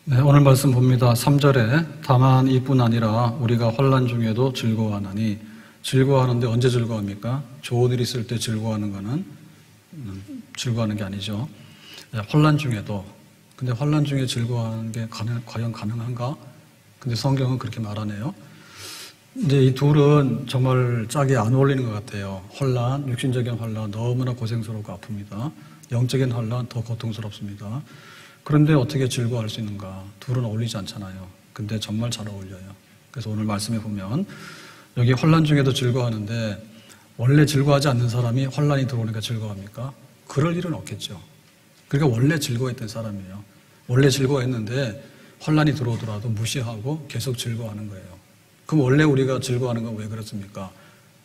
네, 오늘 말씀 봅니다. 3절에 다만 이뿐 아니라 우리가 환난 중에도 즐거워하나니, 즐거워하는데 언제 즐거워합니까? 좋은 일 있을 때 즐거워하는 거는 즐거워하는 게 아니죠. 네, 환난 중에도. 근데 환난 중에 즐거워하는 게 과연 가능한가? 근데 성경은 그렇게 말하네요. 이제 이 둘은 정말 짝이 안 어울리는 것 같아요. 환난, 육신적인 환난 너무나 고생스럽고 아픕니다. 영적인 환난 더 고통스럽습니다. 그런데 어떻게 즐거워할 수 있는가? 둘은 어울리지 않잖아요. 근데 정말 잘 어울려요. 그래서 오늘 말씀에 보면 여기 환난 중에도 즐거워하는데, 원래 즐거워하지 않는 사람이 환난이 들어오니까 즐거워합니까? 그럴 일은 없겠죠. 그러니까 원래 즐거워했던 사람이에요. 원래 즐거워했는데 환난이 들어오더라도 무시하고 계속 즐거워하는 거예요. 그럼 원래 우리가 즐거워하는 건 왜 그렇습니까?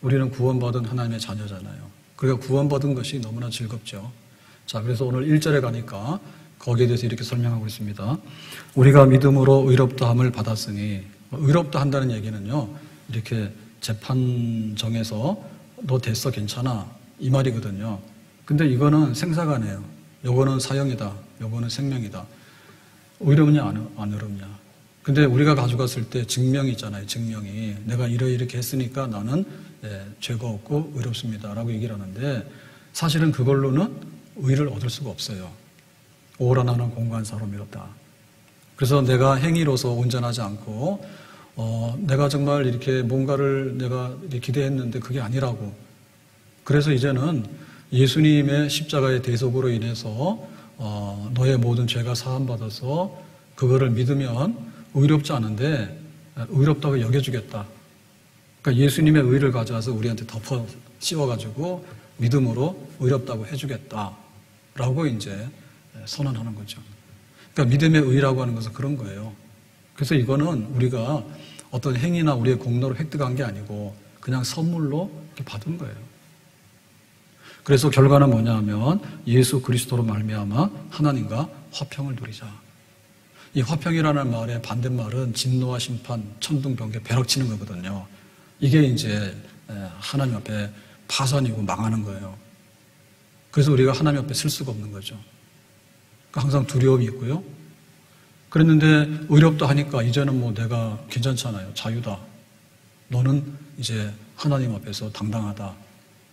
우리는 구원받은 하나님의 자녀잖아요. 그러니까 구원받은 것이 너무나 즐겁죠. 자, 그래서 오늘 1절에 가니까 거기에 대해서 이렇게 설명하고 있습니다. 우리가 믿음으로 의롭다함을 받았으니, 의롭다 한다는 얘기는요, 이렇게 재판정에서 너 됐어, 괜찮아, 이 말이거든요. 근데 이거는 생사관이에요. 요거는 사형이다, 요거는 생명이다. 의롭냐 안 의롭냐. 근데 우리가 가져갔을 때 증명이 있잖아요. 증명이 내가 이렇게 했으니까 나는 죄가 없고 의롭습니다 라고 얘기를 하는데, 사실은 그걸로는 의를 얻을 수가 없어요. 오라 나는 공고한 사람이었다. 그래서 내가 행위로서 온전하지 않고 내가 정말 이렇게 뭔가를 내가 기대했는데 그게 아니라고. 그래서 이제는 예수님의 십자가의 대속으로 인해서 너의 모든 죄가 사함받아서 그거를 믿으면 의롭지 않은데 의롭다고 여겨주겠다. 그러니까 예수님의 의를 가져와서 우리한테 덮어 씌워가지고 믿음으로 의롭다고 해주겠다라고 이제 선언하는 거죠. 그러니까 믿음의 의라고 하는 것은 그런 거예요. 그래서 이거는 우리가 어떤 행위나 우리의 공로로 획득한 게 아니고 그냥 선물로 이렇게 받은 거예요. 그래서 결과는 뭐냐 하면 예수 그리스도로 말미암아 하나님과 화평을 누리자. 이 화평이라는 말의 반대말은 진노와 심판, 천둥번개, 벼락치는 거거든요. 이게 이제 하나님 앞에 파산이고 망하는 거예요. 그래서 우리가 하나님 앞에 쓸 수가 없는 거죠. 항상 두려움이 있고요. 그랬는데 의롭다 하니까 이제는 뭐 내가 괜찮잖아요. 자유다. 너는 이제 하나님 앞에서 당당하다.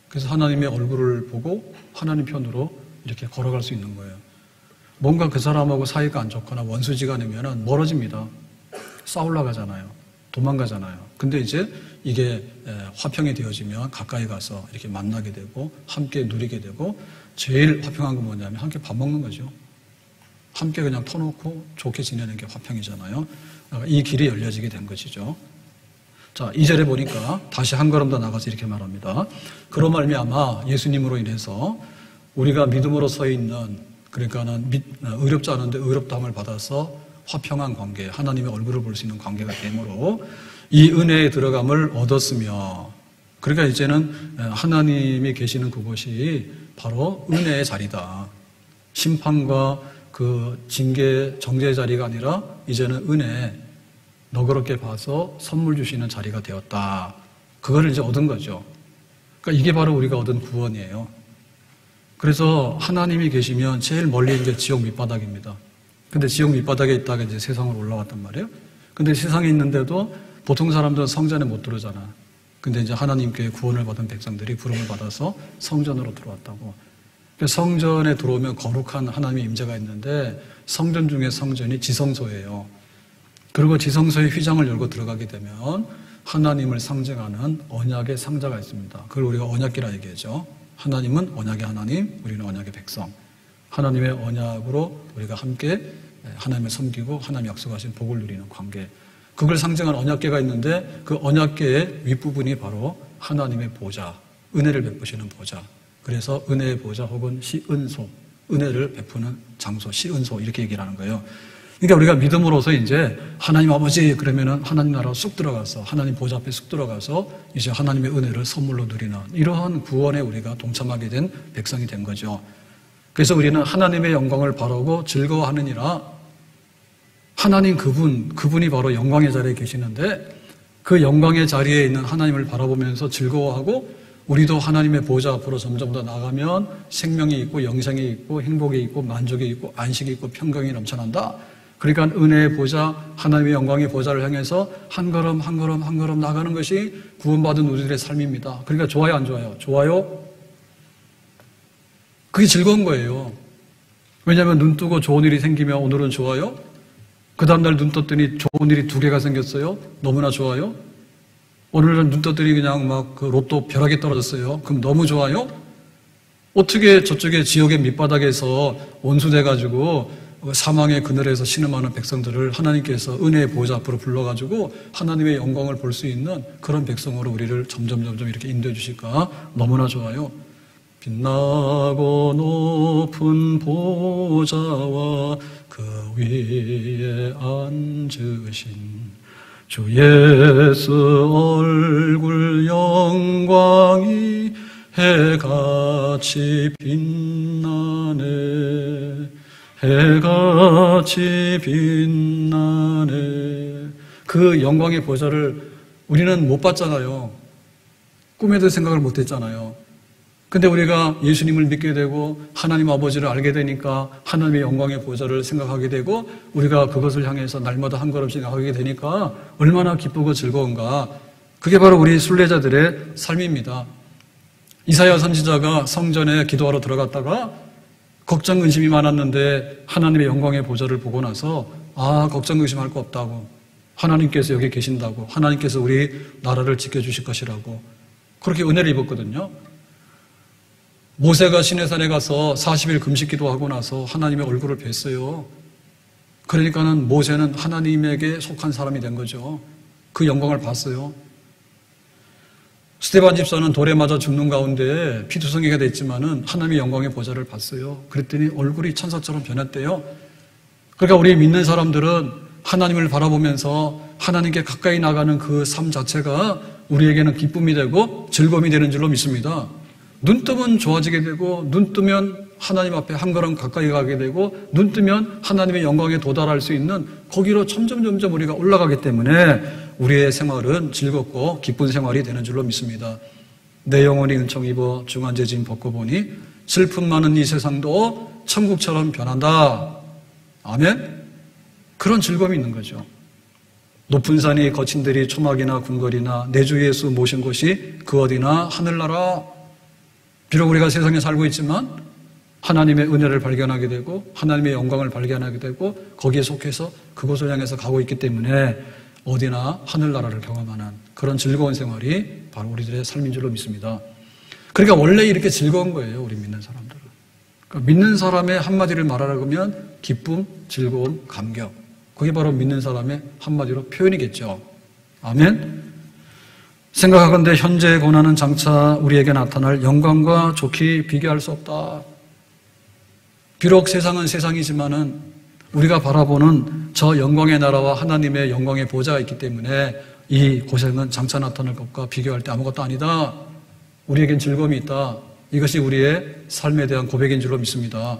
그래서 하나님의 얼굴을 보고 하나님 편으로 이렇게 걸어갈 수 있는 거예요. 뭔가 그 사람하고 사이가 안 좋거나 원수지간이면 멀어집니다. 싸우려고 하잖아요. 도망가잖아요. 근데 이제 이게 화평이 되어지면 가까이 가서 이렇게 만나게 되고 함께 누리게 되고, 제일 화평한 건 뭐냐면 함께 밥 먹는 거죠. 함께 그냥 터놓고 좋게 지내는 게 화평이잖아요. 이 길이 열려지게 된 것이죠. 자, 2절에 보니까 다시 한 걸음 더 나가서 이렇게 말합니다. 그로 말미암아 예수님으로 인해서 우리가 믿음으로 서 있는, 그러니까는 의롭지 않은데 의롭다함을 받아서 화평한 관계, 하나님의 얼굴을 볼 수 있는 관계가 되므로 이 은혜에 들어감을 얻었으며, 그러니까 이제는 하나님이 계시는 그곳이 바로 은혜의 자리다. 심판과 그 징계, 정죄의 자리가 아니라 이제는 은혜, 너그럽게 봐서 선물 주시는 자리가 되었다. 그거를 이제 얻은 거죠. 그러니까 이게 바로 우리가 얻은 구원이에요. 그래서 하나님이 계시면 제일 멀리 있는 게 지옥 밑바닥입니다. 근데 지옥 밑바닥에 있다가 이제 세상으로 올라왔단 말이에요. 근데 세상에 있는데도 보통 사람들은 성전에 못 들어오잖아. 근데 이제 하나님께 구원을 받은 백성들이 부름을 받아서 성전으로 들어왔다고. 성전에 들어오면 거룩한 하나님의 임재가 있는데, 성전 중에 성전이 지성소예요. 그리고 지성소의 휘장을 열고 들어가게 되면 하나님을 상징하는 언약의 상자가 있습니다. 그걸 우리가 언약궤라 얘기하죠. 하나님은 언약의 하나님, 우리는 언약의 백성. 하나님의 언약으로 우리가 함께 하나님을 섬기고 하나님 약속하신 복을 누리는 관계. 그걸 상징하는 언약궤가 있는데, 그 언약궤의 윗부분이 바로 하나님의 보좌, 은혜를 베푸시는 보좌. 그래서 은혜의 보좌 혹은 시은소, 은혜를 베푸는 장소, 시은소 이렇게 얘기를 하는 거예요. 그러니까 우리가 믿음으로서 이제 하나님 아버지 그러면은 하나님 나라로 쑥 들어가서 하나님 보좌 앞에 쑥 들어가서 이제 하나님의 은혜를 선물로 누리는 이러한 구원에 우리가 동참하게 된 백성이 된 거죠. 그래서 우리는 하나님의 영광을 바라고 즐거워하느니라. 하나님 그분이 바로 영광의 자리에 계시는데, 그 영광의 자리에 있는 하나님을 바라보면서 즐거워하고, 우리도 하나님의 보좌 앞으로 점점 더 나가면 생명이 있고 영생이 있고 행복이 있고 만족이 있고 안식이 있고 평강이 넘쳐난다. 그러니까 은혜의 보좌, 하나님의 영광의 보좌를 향해서 한 걸음 한 걸음 한 걸음 나가는 것이 구원받은 우리들의 삶입니다. 그러니까 좋아요, 안 좋아요? 좋아요? 그게 즐거운 거예요. 왜냐하면 눈 뜨고 좋은 일이 생기면 오늘은 좋아요? 그 다음날 눈 떴더니 좋은 일이 2개가 생겼어요? 너무나 좋아요? 오늘은 눈 떴더니 그냥 막 그 로또 벼락이 떨어졌어요? 그럼 너무 좋아요? 어떻게 저쪽에 지옥의 밑바닥에서 온수돼가지고 사망의 그늘에서 신음하는 백성들을 하나님께서 은혜의 보좌 앞으로 불러가지고 하나님의 영광을 볼 수 있는 그런 백성으로 우리를 점점 이렇게 인도해 주실까? 너무나 좋아요. 빛나고 높은 보좌와 그 위에 앉으신 주 예수 얼굴 영광이 해같이 빛나네. 해같이 빛나네. 그 영광의 보좌를 우리는 못 봤잖아요. 꿈에도 생각을 못 했잖아요. 근데 우리가 예수님을 믿게 되고 하나님 아버지를 알게 되니까 하나님의 영광의 보좌를 생각하게 되고 우리가 그것을 향해서 날마다 한 걸음씩 나가게 되니까 얼마나 기쁘고 즐거운가. 그게 바로 우리 순례자들의 삶입니다. 이사야 선지자가 성전에 기도하러 들어갔다가 걱정 근심이 많았는데 하나님의 영광의 보좌를 보고 나서 걱정 근심할 거 없다고, 하나님께서 여기 계신다고, 하나님께서 우리 나라를 지켜주실 것이라고 그렇게 은혜를 입었거든요. 모세가 시내산에 가서 40일 금식 기도하고 나서 하나님의 얼굴을 뵀어요. 그러니까는 모세는 하나님에게 속한 사람이 된 거죠. 그 영광을 봤어요. 스데반 집사는 돌에 맞아 죽는 가운데 피투성이가 됐지만은 하나님의 영광의 보좌를 봤어요. 그랬더니 얼굴이 천사처럼 변했대요. 그러니까 우리 믿는 사람들은 하나님을 바라보면서 하나님께 가까이 나가는 그 삶 자체가 우리에게는 기쁨이 되고 즐거움이 되는 줄로 믿습니다. 눈 뜨면 좋아지게 되고 눈 뜨면 하나님 앞에 한 걸음 가까이 가게 되고 눈 뜨면 하나님의 영광에 도달할 수 있는 거기로 점점 우리가 올라가기 때문에 우리의 생활은 즐겁고 기쁜 생활이 되는 줄로 믿습니다. 내 영혼이 은총 입어 중한 죄짐 벗고 보니 슬픔 많은 이 세상도 천국처럼 변한다. 아멘? 그런 즐거움이 있는 거죠. 높은 산이 거친 들이 초막이나 궁궐이나 내 주 예수 모신 곳이 그 어디나 하늘나라. 비록 우리가 세상에 살고 있지만 하나님의 은혜를 발견하게 되고 하나님의 영광을 발견하게 되고 거기에 속해서 그곳을 향해서 가고 있기 때문에 어디나 하늘나라를 경험하는 그런 즐거운 생활이 바로 우리들의 삶인 줄로 믿습니다. 그러니까 원래 이렇게 즐거운 거예요, 우리 믿는 사람들은. 그러니까 믿는 사람의 한마디를 말하라고 하면 기쁨, 즐거움, 감격. 그게 바로 믿는 사람의 한마디로 표현이겠죠. 아멘? 생각하건대 현재의 고난은 장차 우리에게 나타날 영광과 좋게 비교할 수 없다. 비록 세상은 세상이지만은 우리가 바라보는 저 영광의 나라와 하나님의 영광의 보좌가 있기 때문에 이 고생은 장차 나타날 것과 비교할 때 아무것도 아니다. 우리에겐 즐거움이 있다. 이것이 우리의 삶에 대한 고백인 줄로 믿습니다.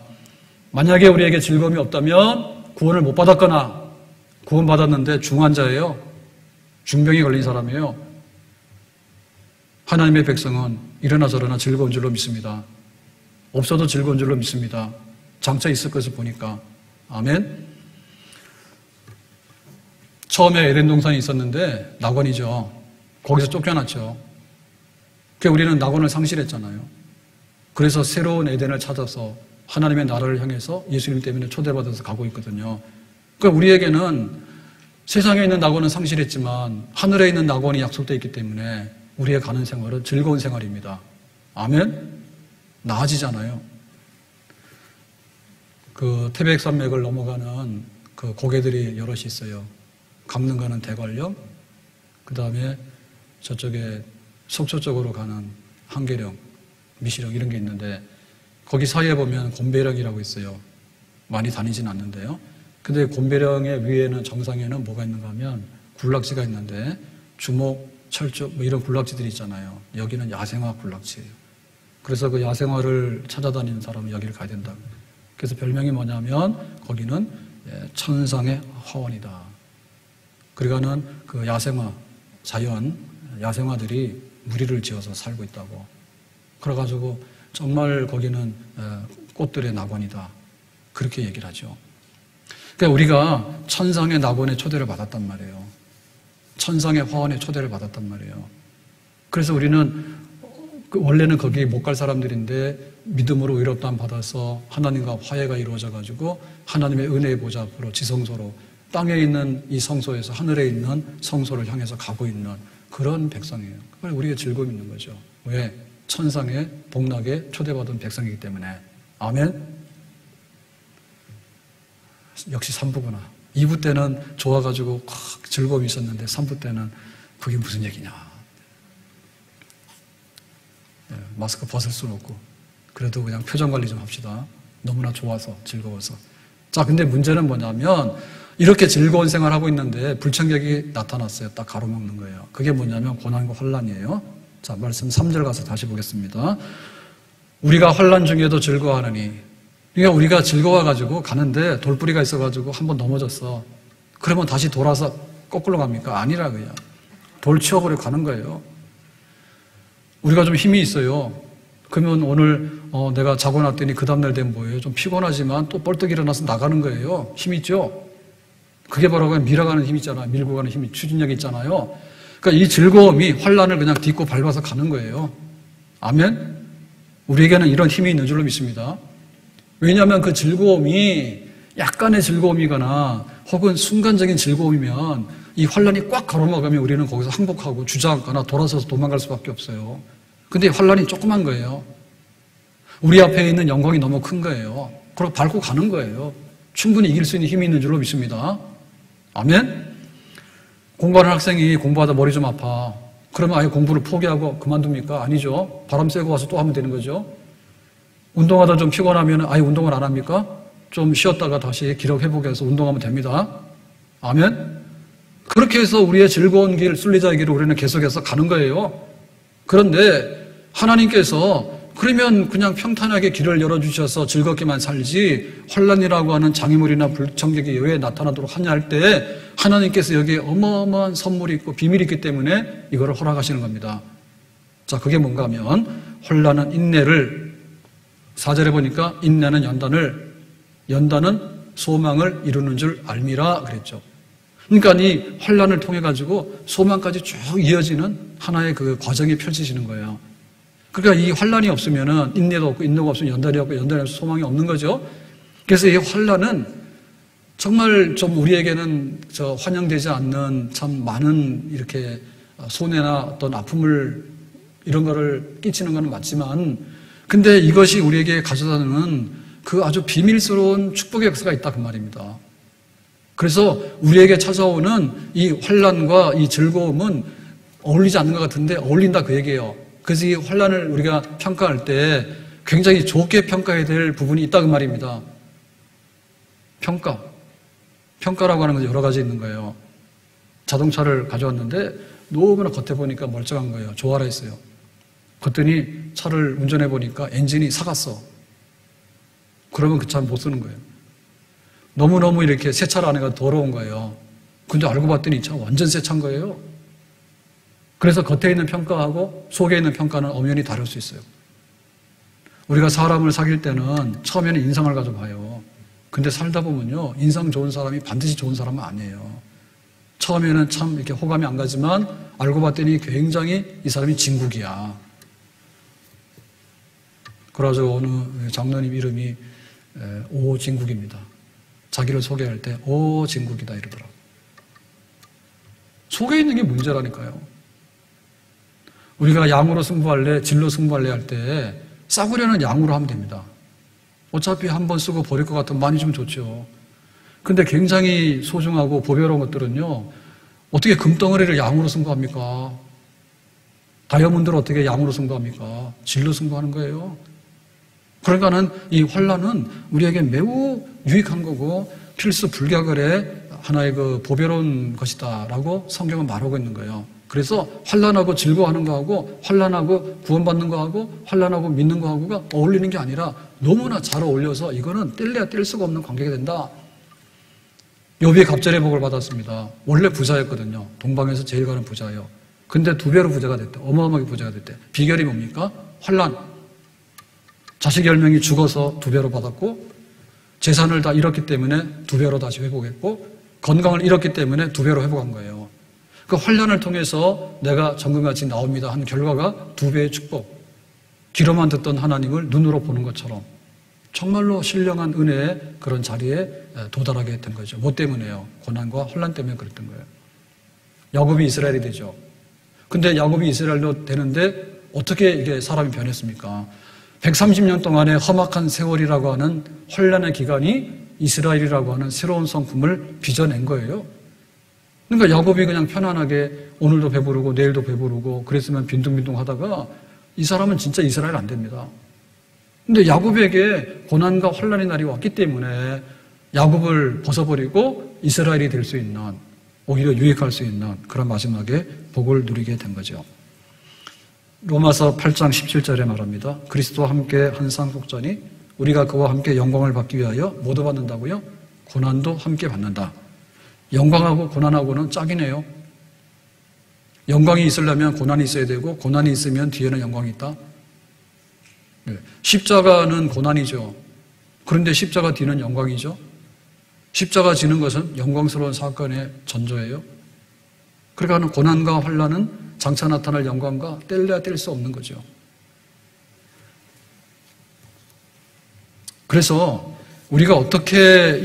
만약에 우리에게 즐거움이 없다면 구원을 못 받았거나 구원받았는데 중환자예요. 중병이 걸린 사람이에요. 하나님의 백성은 이러나 저러나 즐거운 줄로 믿습니다. 없어도 즐거운 줄로 믿습니다. 장차 있을 것을 보니까. 아멘. 처음에 에덴 동산이 있었는데 낙원이죠. 거기서 쫓겨났죠. 그러니까 우리는 낙원을 상실했잖아요. 그래서 새로운 에덴을 찾아서 하나님의 나라를 향해서 예수님 때문에 초대받아서 가고 있거든요. 그러니까 우리에게는 세상에 있는 낙원은 상실했지만 하늘에 있는 낙원이 약속되어 있기 때문에 우리의 가는 생활은 즐거운 생활입니다. 아멘? 나아지잖아요. 그 태백산맥을 넘어가는 그 고개들이 여럿이 있어요. 강릉가는 대관령, 그 다음에 저쪽에 속초 쪽으로 가는 한계령, 미시령 이런 게 있는데 거기 사이에 보면 곰배령이라고 있어요. 많이 다니진 않는데요. 근데 곰배령의 위에는 정상에는 뭐가 있는가 하면 군락지가 있는데 주목, 철쭉 뭐 이런 군락지들이 있잖아요. 여기는 야생화 군락지예요. 그래서 그 야생화를 찾아다니는 사람은 여기를 가야 된다. 그래서 별명이 뭐냐면 거기는 천상의 화원이다. 그러니까는 그 야생화, 자연 야생화들이 무리를 지어서 살고 있다고. 그래가지고 정말 거기는 꽃들의 낙원이다. 그렇게 얘기를 하죠. 그러니까 우리가 천상의 낙원의 초대를 받았단 말이에요. 천상의 화원의 초대를 받았단 말이에요. 그래서 우리는 원래는 거기 못 갈 사람들인데 믿음으로 의롭다함 받아서 하나님과 화해가 이루어져 가지고 하나님의 은혜의 보좌 앞으로 지성소로 땅에 있는 이 성소에서 하늘에 있는 성소를 향해서 가고 있는 그런 백성이에요. 그걸 우리의 즐거움이 있는 거죠. 왜? 천상의 복락에 초대받은 백성이기 때문에. 아멘? 역시 3부구나. 2부 때는 좋아가지고 즐거움이 있었는데 3부 때는 그게 무슨 얘기냐. 마스크 벗을 수는 없고 그래도 그냥 표정 관리 좀 합시다. 너무나 좋아서 즐거워서. 자, 근데 문제는 뭐냐면 이렇게 즐거운 생활하고 있는데 불청객이 나타났어요. 딱 가로막는 거예요. 그게 뭐냐면 고난과 환난이에요. 자, 말씀 3절 가서 다시 보겠습니다. 우리가 환난 중에도 즐거워하느니. 그러니까 우리가 즐거워가지고 가는데 돌뿌리가 있어가지고 한번 넘어졌어. 그러면 다시 돌아서 거꾸로 갑니까? 아니라고요. 돌 치워버리고 가는 거예요. 우리가 좀 힘이 있어요. 그러면 오늘 내가 자고 났더니 그 다음날 되면 뭐예요? 좀 피곤하지만 또 벌떡 일어나서 나가는 거예요. 힘 있죠? 그게 바로 그냥 밀어가는 힘 있잖아요. 밀고 가는 힘이 추진력이 있잖아요. 그러니까 이 즐거움이 환난을 그냥 딛고 밟아서 가는 거예요. 아멘? 우리에게는 이런 힘이 있는 줄로 믿습니다. 왜냐하면 그 즐거움이 약간의 즐거움이거나 혹은 순간적인 즐거움이면 이 환난이 꽉 가로막으면 우리는 거기서 항복하고 주저앉거나 돌아서서 도망갈 수밖에 없어요. 근데 환난이 조그만 거예요. 우리 앞에 있는 영광이 너무 큰 거예요. 그리고 밟고 가는 거예요. 충분히 이길 수 있는 힘이 있는 줄로 믿습니다. 아멘? 공부하는 학생이 공부하다 머리 좀 아파. 그러면 아예 공부를 포기하고 그만둡니까? 아니죠. 바람 쐬고 와서 또 하면 되는 거죠. 운동하다 좀 피곤하면 아예 운동을 안 합니까? 좀 쉬었다가 다시 기력 회복해서 운동하면 됩니다. 아멘? 그렇게 해서 우리의 즐거운 길, 순리자의 길을 우리는 계속해서 가는 거예요. 그런데 하나님께서 그러면 그냥 평탄하게 길을 열어주셔서 즐겁게만 살지 환난이라고 하는 장애물이나 불청객이 왜 나타나도록 하냐 할 때 하나님께서 여기에 어마어마한 선물이 있고 비밀이 있기 때문에 이거를 허락하시는 겁니다. 자, 그게 뭔가 하면 환난은 인내를 4절에 보니까 인내는 연단은 소망을 이루는 줄 알미라 그랬죠. 그러니까 이 환난을 통해 가지고 소망까지 쭉 이어지는 하나의 그 과정이 펼쳐지는 거예요. 그러니까 이 환난이 없으면은 인내도 없고 인내가 없으면 연단이 없고 연단이 없으면 소망이 없는 거죠. 그래서 이 환난은 정말 좀 우리에게는 환영되지 않는 참 많은 이렇게 손해나 어떤 아픔을 이런 거를 끼치는 건 맞지만 근데 이것이 우리에게 가져다주는 그 아주 비밀스러운 축복의 역사가 있다 그 말입니다. 그래서 우리에게 찾아오는 이 환난과 이 즐거움은 어울리지 않는 것 같은데 어울린다 그 얘기예요. 그래서 이 환난을 우리가 평가할 때 굉장히 좋게 평가해야 될 부분이 있다 그 말입니다. 평가라고 하는 건 여러 가지 있는 거예요. 자동차를 가져왔는데 너무나 겉에 보니까 멀쩡한 거예요. 좋아라 했어요. 그랬더니 차를 운전해 보니까 엔진이 삭았어. 그러면 그 차 못 쓰는 거예요. 너무너무 이렇게 새 차를 안에가 더러운 거예요. 근데 알고 봤더니 이 차 완전 새 차인 거예요. 그래서 겉에 있는 평가하고 속에 있는 평가는 엄연히 다를 수 있어요. 우리가 사람을 사귈 때는 처음에는 인상을 가져봐요. 근데 살다 보면요, 인상 좋은 사람이 반드시 좋은 사람은 아니에요. 처음에는 참 이렇게 호감이 안 가지만 알고 봤더니 굉장히 이 사람이 진국이야. 그래서 어느 장로님 이름이 오진국입니다. 자기를 소개할 때 오진국이다 이러더라고요. 속에 있는 게 문제라니까요. 우리가 양으로 승부할래, 질로 승부할래 할 때 싸구려는 양으로 하면 됩니다. 어차피 한 번 쓰고 버릴 것 같으면 많이 좀 좋죠. 근데 굉장히 소중하고 보배로운 것들은요, 어떻게 금덩어리를 양으로 승부합니까? 다이아몬드를 어떻게 양으로 승부합니까? 질로 승부하는 거예요. 그러니까는 이 환난은 우리에게 매우 유익한 거고 필수 불가결의 하나의 그 보배로운 것이다라고 성경은 말하고 있는 거예요. 그래서 환난하고 즐거워하는 거하고 환난하고 구원받는 거하고 환난하고 믿는 거하고가 어울리는 게 아니라 너무나 잘 어울려서 이거는 뗄래야 뗄 수가 없는 관계가 된다. 욥이 갑절의 복을 받았습니다. 원래 부자였거든요. 동방에서 제일 가는 부자예요. 근데 2배로 부자가 됐대. 어마어마하게 부자가 됐대. 비결이 뭡니까? 환난. 자식 10명이 죽어서 2배로 받았고 재산을 다 잃었기 때문에 2배로 다시 회복했고 건강을 잃었기 때문에 2배로 회복한 거예요. 그 환난을 통해서 내가 정금같이 나옵니다 한 결과가 2배의 축복. 귀로만 듣던 하나님을 눈으로 보는 것처럼 정말로 신령한 은혜의 그런 자리에 도달하게 된 거죠. 뭐 때문에요? 고난과 환난 때문에 그랬던 거예요. 야곱이 이스라엘이 되죠. 근데 야곱이 이스라엘로 되는데 어떻게 이게 사람이 변했습니까? 130년 동안의 험악한 세월이라고 하는 환난의 기간이 이스라엘이라고 하는 새로운 성품을 빚어낸 거예요. 그러니까 야곱이 그냥 편안하게 오늘도 배부르고 내일도 배부르고 그랬으면 빈둥빈둥 하다가 이 사람은 진짜 이스라엘 안 됩니다. 근데 야곱에게 고난과 환난의 날이 왔기 때문에 야곱을 벗어버리고 이스라엘이 될 수 있는, 오히려 유익할 수 있는 그런 마지막에 복을 누리게 된 거죠. 로마서 8장 17절에 말합니다. 그리스도와 함께 한 상 속자니 우리가 그와 함께 영광을 받기 위하여 뭐도 받는다고요? 고난도 함께 받는다. 영광하고 고난하고는 짝이네요. 영광이 있으려면 고난이 있어야 되고 고난이 있으면 뒤에는 영광이 있다. 십자가는 고난이죠. 그런데 십자가 뒤는 영광이죠. 십자가 지는 것은 영광스러운 사건의 전조예요. 그러니까 고난과 환난은 장차 나타날 영광과 뗄래야 뗄 수 없는 거죠. 그래서 우리가 어떻게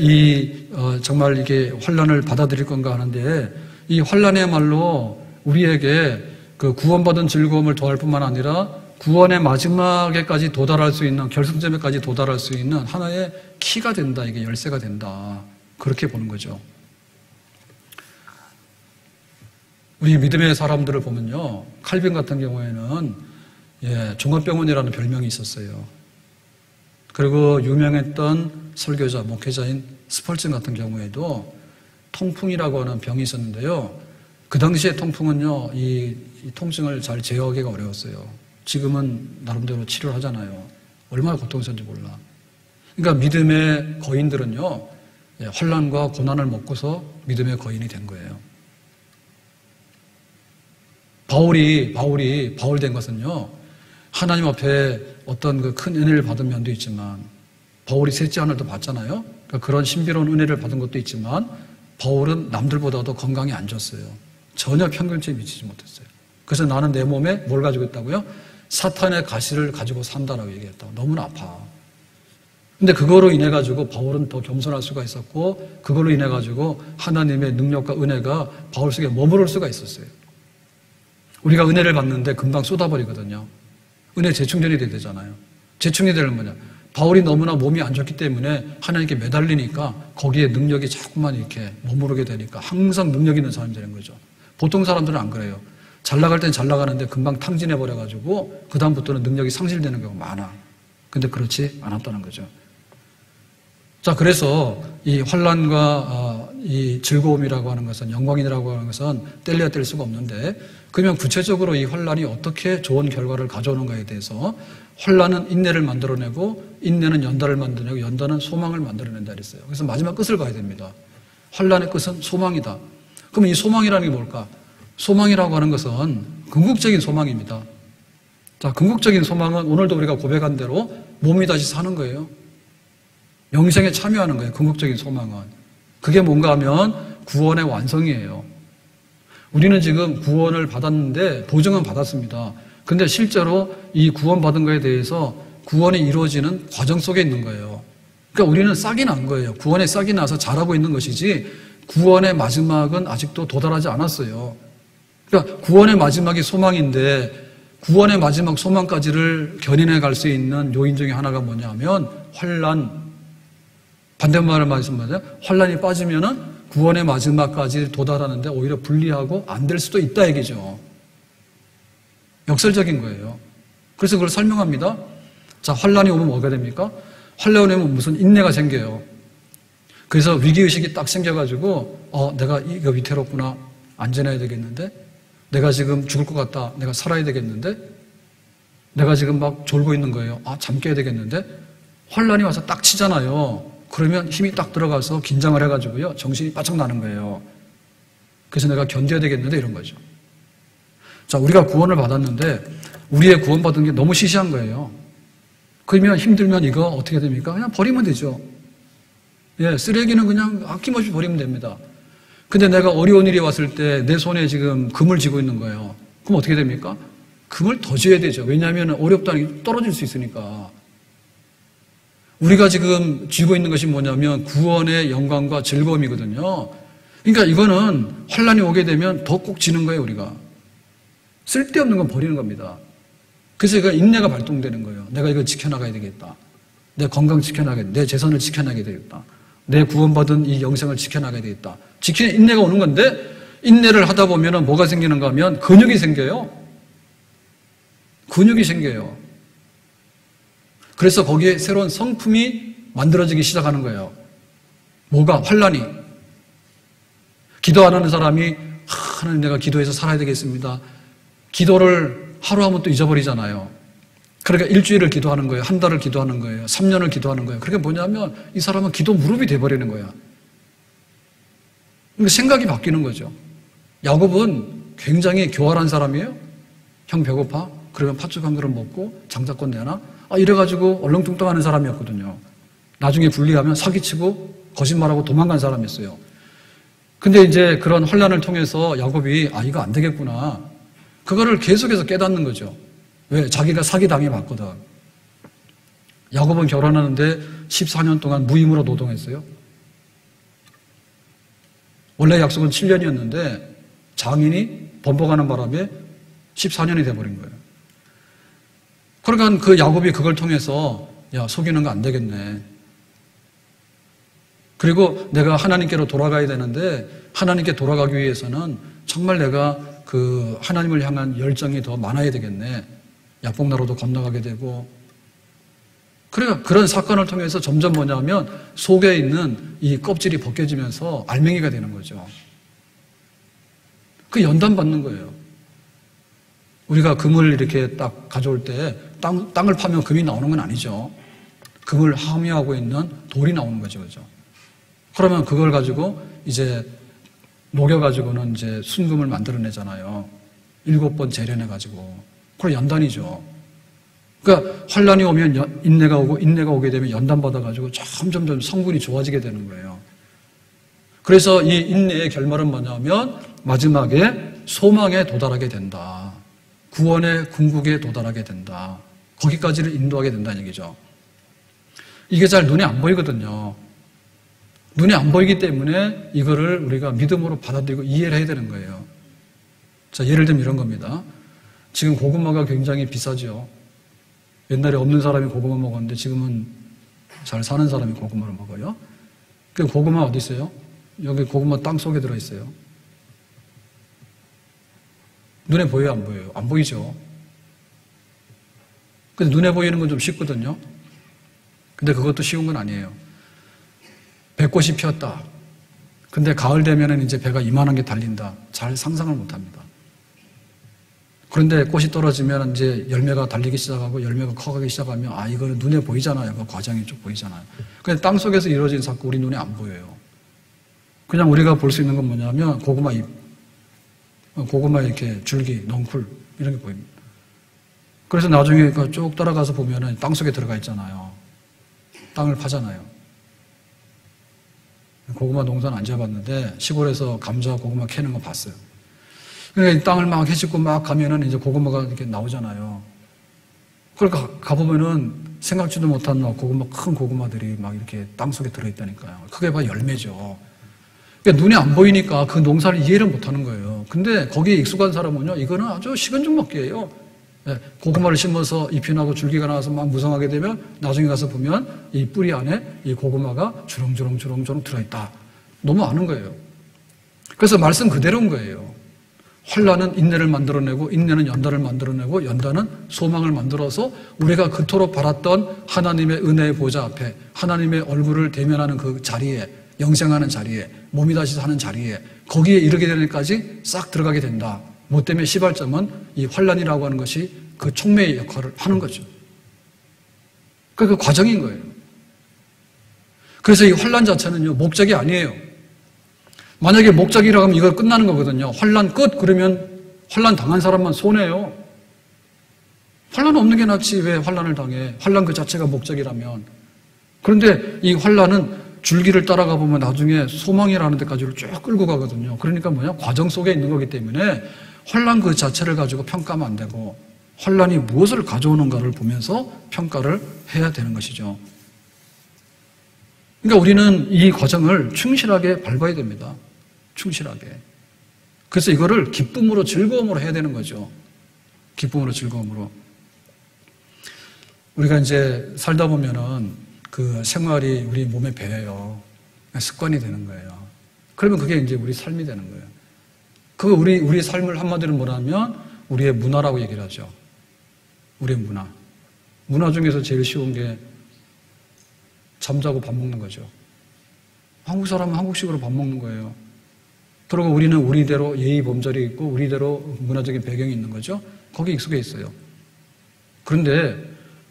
정말 이게 환난을 받아들일 건가 하는데, 이 환난이야말로 우리에게 그 구원받은 즐거움을 더할 뿐만 아니라 구원의 마지막에까지 도달할 수 있는, 결승점에까지 도달할 수 있는 하나의 키가 된다. 이게 열쇠가 된다. 그렇게 보는 거죠. 우리 믿음의 사람들을 보면요, 칼빈 같은 경우에는 종합병원이라는 별명이 있었어요. 그리고 유명했던 설교자, 목회자인 스펄전 같은 경우에도 통풍이라고 하는 병이 있었는데요. 그 당시에 통풍은요, 이 통증을 잘 제어하기가 어려웠어요. 지금은 나름대로 치료를 하잖아요. 얼마나 고통스러운지 몰라. 그러니까 믿음의 거인들은요, 환난과 고난을 먹고서 믿음의 거인이 된 거예요. 바울 된 것은요, 하나님 앞에 어떤 그 큰 은혜를 받은 면도 있지만, 바울이 셋째 하늘도 받잖아요. 그러니까 그런 신비로운 은혜를 받은 것도 있지만, 바울은 남들보다도 건강이 안 좋았어요. 전혀 평균치에 미치지 못했어요. 그래서 나는 내 몸에 뭘 가지고 있다고요? 사탄의 가시를 가지고 산다라고 얘기했다고. 너무나 아파. 근데 그거로 인해 가지고 바울은 더 겸손할 수가 있었고, 그걸로 인해 가지고 하나님의 능력과 은혜가 바울 속에 머무를 수가 있었어요. 우리가 은혜를 받는데 금방 쏟아버리거든요. 은혜 재충전이 돼야 되잖아요. 재충전이 되는 뭐냐? 바울이 너무나 몸이 안 좋기 때문에 하나님께 매달리니까 거기에 능력이 자꾸만 이렇게 머무르게 되니까 항상 능력 있는 사람이 되는 거죠. 보통 사람들은 안 그래요. 잘 나갈 땐 잘 나가는데 금방 탕진해버려가지고 그다음부터는 능력이 상실되는 경우가 많아. 근데 그렇지 않았다는 거죠. 자, 그래서 이 환난과 이 즐거움이라고 하는 것은, 영광이라고 하는 것은 뗄래야 뗄 수가 없는데, 그러면 구체적으로 이 환난이 어떻게 좋은 결과를 가져오는가에 대해서, 환난은 인내를 만들어내고, 인내는 연단을 만들어내고, 연단은 소망을 만들어낸다 그랬어요. 그래서 마지막 끝을 가야 됩니다. 환난의 끝은 소망이다. 그럼 이 소망이라는 게 뭘까? 소망이라고 하는 것은 궁극적인 소망입니다. 자, 궁극적인 소망은 오늘도 우리가 고백한 대로 몸이 다시 사는 거예요. 영생에 참여하는 거예요. 궁극적인 소망은. 그게 뭔가 하면 구원의 완성이에요. 우리는 지금 구원을 받았는데 보증은 받았습니다. 근데 실제로 이 구원받은 거에 대해서 구원이 이루어지는 과정 속에 있는 거예요. 그러니까 우리는 싹이 난 거예요. 구원에 싹이 나서 자라고 있는 것이지 구원의 마지막은 아직도 도달하지 않았어요. 그러니까 구원의 마지막이 소망인데 구원의 마지막 소망까지를 견인해 갈 수 있는 요인 중에 하나가 뭐냐 하면 환난. 반대말을 말씀하면 환난이 빠지면은 구원의 마지막까지 도달하는데 오히려 불리하고 안 될 수도 있다 얘기죠. 역설적인 거예요. 그래서 그걸 설명합니다. 자, 환난이 오면 뭐가 됩니까? 환난이 오면 무슨 인내가 생겨요. 그래서 위기의식이 딱 생겨가지고 내가 이거 위태롭구나. 안전해야 되겠는데? 내가 지금 죽을 것 같다. 내가 살아야 되겠는데? 내가 지금 막 졸고 있는 거예요. 잠 깨야 되겠는데? 환난이 와서 딱 치잖아요. 그러면 힘이 딱 들어가서 긴장을 해가지고요. 정신이 바짝 나는 거예요. 그래서 내가 견뎌야 되겠는데 이런 거죠. 자, 우리가 구원을 받았는데 우리의 구원받은 게 너무 시시한 거예요. 그러면 힘들면 이거 어떻게 됩니까? 그냥 버리면 되죠. 예, 쓰레기는 그냥 아낌없이 버리면 됩니다. 근데 내가 어려운 일이 왔을 때 내 손에 지금 금을 쥐고 있는 거예요. 그럼 어떻게 됩니까? 금을 더 쥐어야 되죠. 왜냐하면 어렵다는 게 떨어질 수 있으니까. 우리가 지금 쥐고 있는 것이 뭐냐면 구원의 영광과 즐거움이거든요. 그러니까 이거는 환란이 오게 되면 더 꼭 쥐는 거예요, 우리가. 쓸데없는 건 버리는 겁니다. 그래서 이거 인내가 발동되는 거예요. 내가 이걸 지켜나가야 되겠다. 내 건강 지켜나가야 되겠다. 내 재산을 지켜나가야 되겠다. 내 구원받은 이 영생을 지켜나가야 되겠다. 지키는 인내가 오는 건데, 인내를 하다 보면 뭐가 생기는가 하면 근육이 생겨요. 근육이 생겨요. 그래서 거기에 새로운 성품이 만들어지기 시작하는 거예요. 뭐가? 환란이. 기도 안 하는 사람이 하나님 내가 기도해서 살아야 되겠습니다. 기도를 하루 하면 또 잊어버리잖아요. 그러니까 일주일을 기도하는 거예요. 한 달을 기도하는 거예요. 3년을 기도하는 거예요. 그게 뭐냐면 이 사람은 기도 무릎이 돼버리는 거야. 그러니까 생각이 바뀌는 거죠. 야곱은 굉장히 교활한 사람이에요. 형 배고파? 그러면 팥죽 한 그릇 먹고 장자권 내나? 이래가지고 얼렁뚱땅하는 사람이었거든요. 나중에 분리하면 사기치고 거짓말하고 도망간 사람이었어요. 근데 이제 그런 환란을 통해서 야곱이 이거 안 되겠구나. 그거를 계속해서 깨닫는 거죠. 왜? 자기가 사기당해 봤거든. 야곱은 결혼하는데 14년 동안 무임으로 노동했어요. 원래 약속은 7년이었는데 장인이 번복하는 바람에 14년이 돼버린 거예요. 그러니까 그 야곱이 그걸 통해서 속이는 거 안 되겠네. 그리고 내가 하나님께로 돌아가야 되는데 하나님께 돌아가기 위해서는 정말 내가 그 하나님을 향한 열정이 더 많아야 되겠네. 야복나루도 건너가게 되고. 그러니까 그런 사건을 통해서 점점 뭐냐면 속에 있는 이 껍질이 벗겨지면서 알맹이가 되는 거죠. 그 연단 받는 거예요. 우리가 금을 이렇게 딱 가져올 때 땅을 파면 금이 나오는 건 아니죠. 금을 함유하고 있는 돌이 나오는 거죠. 그죠? 그러면 그걸 가지고 이제 녹여가지고는 이제 순금을 만들어내잖아요. 7번 재련해가지고. 그럼 연단이죠. 그러니까 환란이 오면 인내가 오고 인내가 오게 되면 연단 받아가지고 점점 성분이 좋아지게 되는 거예요. 그래서 이 인내의 결말은 뭐냐면 마지막에 소망에 도달하게 된다. 구원의 궁극에 도달하게 된다. 거기까지를 인도하게 된다는 얘기죠. 이게 잘 눈에 안 보이거든요. 눈에 안 보이기 때문에 이거를 우리가 믿음으로 받아들이고 이해를 해야 되는 거예요. 자, 예를 들면 이런 겁니다. 지금 고구마가 굉장히 비싸죠. 옛날에 없는 사람이 고구마 먹었는데 지금은 잘 사는 사람이 고구마를 먹어요. 그 고구마 어디 있어요? 여기 고구마 땅 속에 들어있어요. 눈에 보여요, 안 보여요? 안 보이죠. 근데 눈에 보이는 건 좀 쉽거든요. 근데 그것도 쉬운 건 아니에요. 배꽃이 피었다. 근데 가을 되면은 이제 배가 이만한 게 달린다. 잘 상상을 못 합니다. 그런데 꽃이 떨어지면 이제 열매가 달리기 시작하고 열매가 커가기 시작하면 이거는 눈에 보이잖아요. 그 과정이 쭉 보이잖아요. 근데 땅 속에서 이루어진 사건 우리 눈에 안 보여요. 그냥 우리가 볼 수 있는 건 뭐냐면 고구마 잎, 고구마 이렇게 줄기, 넝쿨 이런 게 보입니다. 그래서 나중에 쭉 따라가서 보면은 땅 속에 들어가 있잖아요. 땅을 파잖아요. 고구마 농사는 안 지어봤는데 시골에서 감자, 고구마 캐는 거 봤어요. 그러니까 땅을 막 해집고 막 가면은 이제 고구마가 이렇게 나오잖아요. 그러니까 가보면은 생각지도 못한 고구마, 큰 고구마들이 막 이렇게 땅 속에 들어있다니까요. 그게 바로 열매죠. 그러니까 눈에 안 보이니까 그 농사를 이해를 못 하는 거예요. 근데 거기에 익숙한 사람은요, 이거는 아주 식은죽 먹기예요. 고구마를 심어서 잎이 나고 줄기가 나와서 막 무성하게 되면 나중에 가서 보면 이 뿌리 안에 이 고구마가 주렁주렁 들어있다. 너무 아는 거예요. 그래서 말씀 그대로인 거예요. 환란은 인내를 만들어내고 인내는 연단을 만들어내고 연단은 소망을 만들어서 우리가 그토록 바랐던 하나님의 은혜의 보좌 앞에 하나님의 얼굴을 대면하는 그 자리에 영생하는 자리에 몸이 다시 사는 자리에 거기에 이르게 되는 데까지 싹 들어가게 된다. 뭐 때문에 시발점은 이 환란이라고 하는 것이 그 촉매의 역할을 하는 거죠. 그 과정인 거예요. 그래서 이 환란 자체는요, 목적이 아니에요. 만약에 목적이라고 하면 이거 끝나는 거거든요. 환란 끝 그러면 환란 당한 사람만 손해요. 환란 없는 게 낫지 왜 환란을 당해? 환란 그 자체가 목적이라면. 그런데 이 환란은 줄기를 따라가 보면 나중에 소망이라는 데까지를 쭉 끌고 가거든요. 그러니까 뭐냐? 과정 속에 있는 거기 때문에 환란 그 자체를 가지고 평가하면 안 되고 환란이 무엇을 가져오는가를 보면서 평가를 해야 되는 것이죠. 그러니까 우리는 이 과정을 충실하게 밟아야 됩니다. 충실하게. 그래서 이거를 기쁨으로 즐거움으로 해야 되는 거죠. 기쁨으로 즐거움으로. 우리가 이제 살다 보면은 그 생활이 우리 몸에 배어요. 습관이 되는 거예요. 그러면 그게 이제 우리 삶이 되는 거예요. 그거 우리 삶을 한마디로 뭐라면 우리의 문화라고 얘기를 하죠. 우리의 문화. 문화 중에서 제일 쉬운 게 잠자고 밥 먹는 거죠. 한국 사람은 한국식으로 밥 먹는 거예요. 그리고 우리는 우리대로 예의 범절이 있고 우리대로 문화적인 배경이 있는 거죠. 거기 익숙해 있어요. 그런데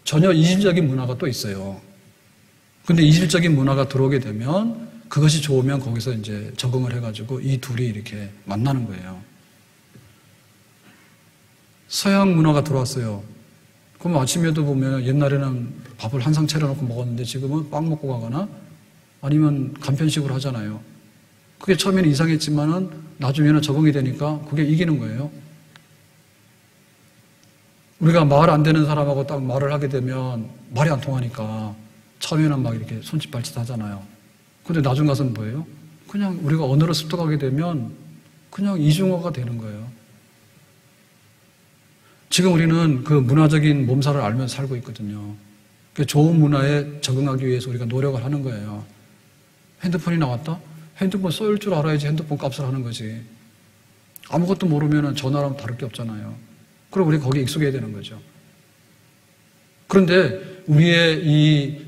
전혀 이질적인 문화가 또 있어요. 근데 이질적인 문화가 들어오게 되면 그것이 좋으면 거기서 이제 적응을 해가지고 이 둘이 이렇게 만나는 거예요. 서양 문화가 들어왔어요. 그럼 아침에도 보면 옛날에는 밥을 한 상 차려놓고 먹었는데 지금은 빵 먹고 가거나 아니면 간편식으로 하잖아요. 그게 처음에는 이상했지만은 나중에는 적응이 되니까 그게 이기는 거예요. 우리가 말 안 되는 사람하고 딱 말을 하게 되면 말이 안 통하니까 처음에는 막 이렇게 손짓 발짓 하잖아요. 근데 나중 가서는 뭐예요? 그냥 우리가 언어를 습득하게 되면 그냥 이중어가 되는 거예요. 지금 우리는 그 문화적인 몸살을 알면서 살고 있거든요. 좋은 문화에 적응하기 위해서 우리가 노력을 하는 거예요. 핸드폰이 나왔다? 핸드폰 써올 줄 알아야지 핸드폰 값을 하는 거지. 아무것도 모르면 전화랑 다를 게 없잖아요. 그럼 우리 거기에 익숙해야 되는 거죠. 그런데 우리의 이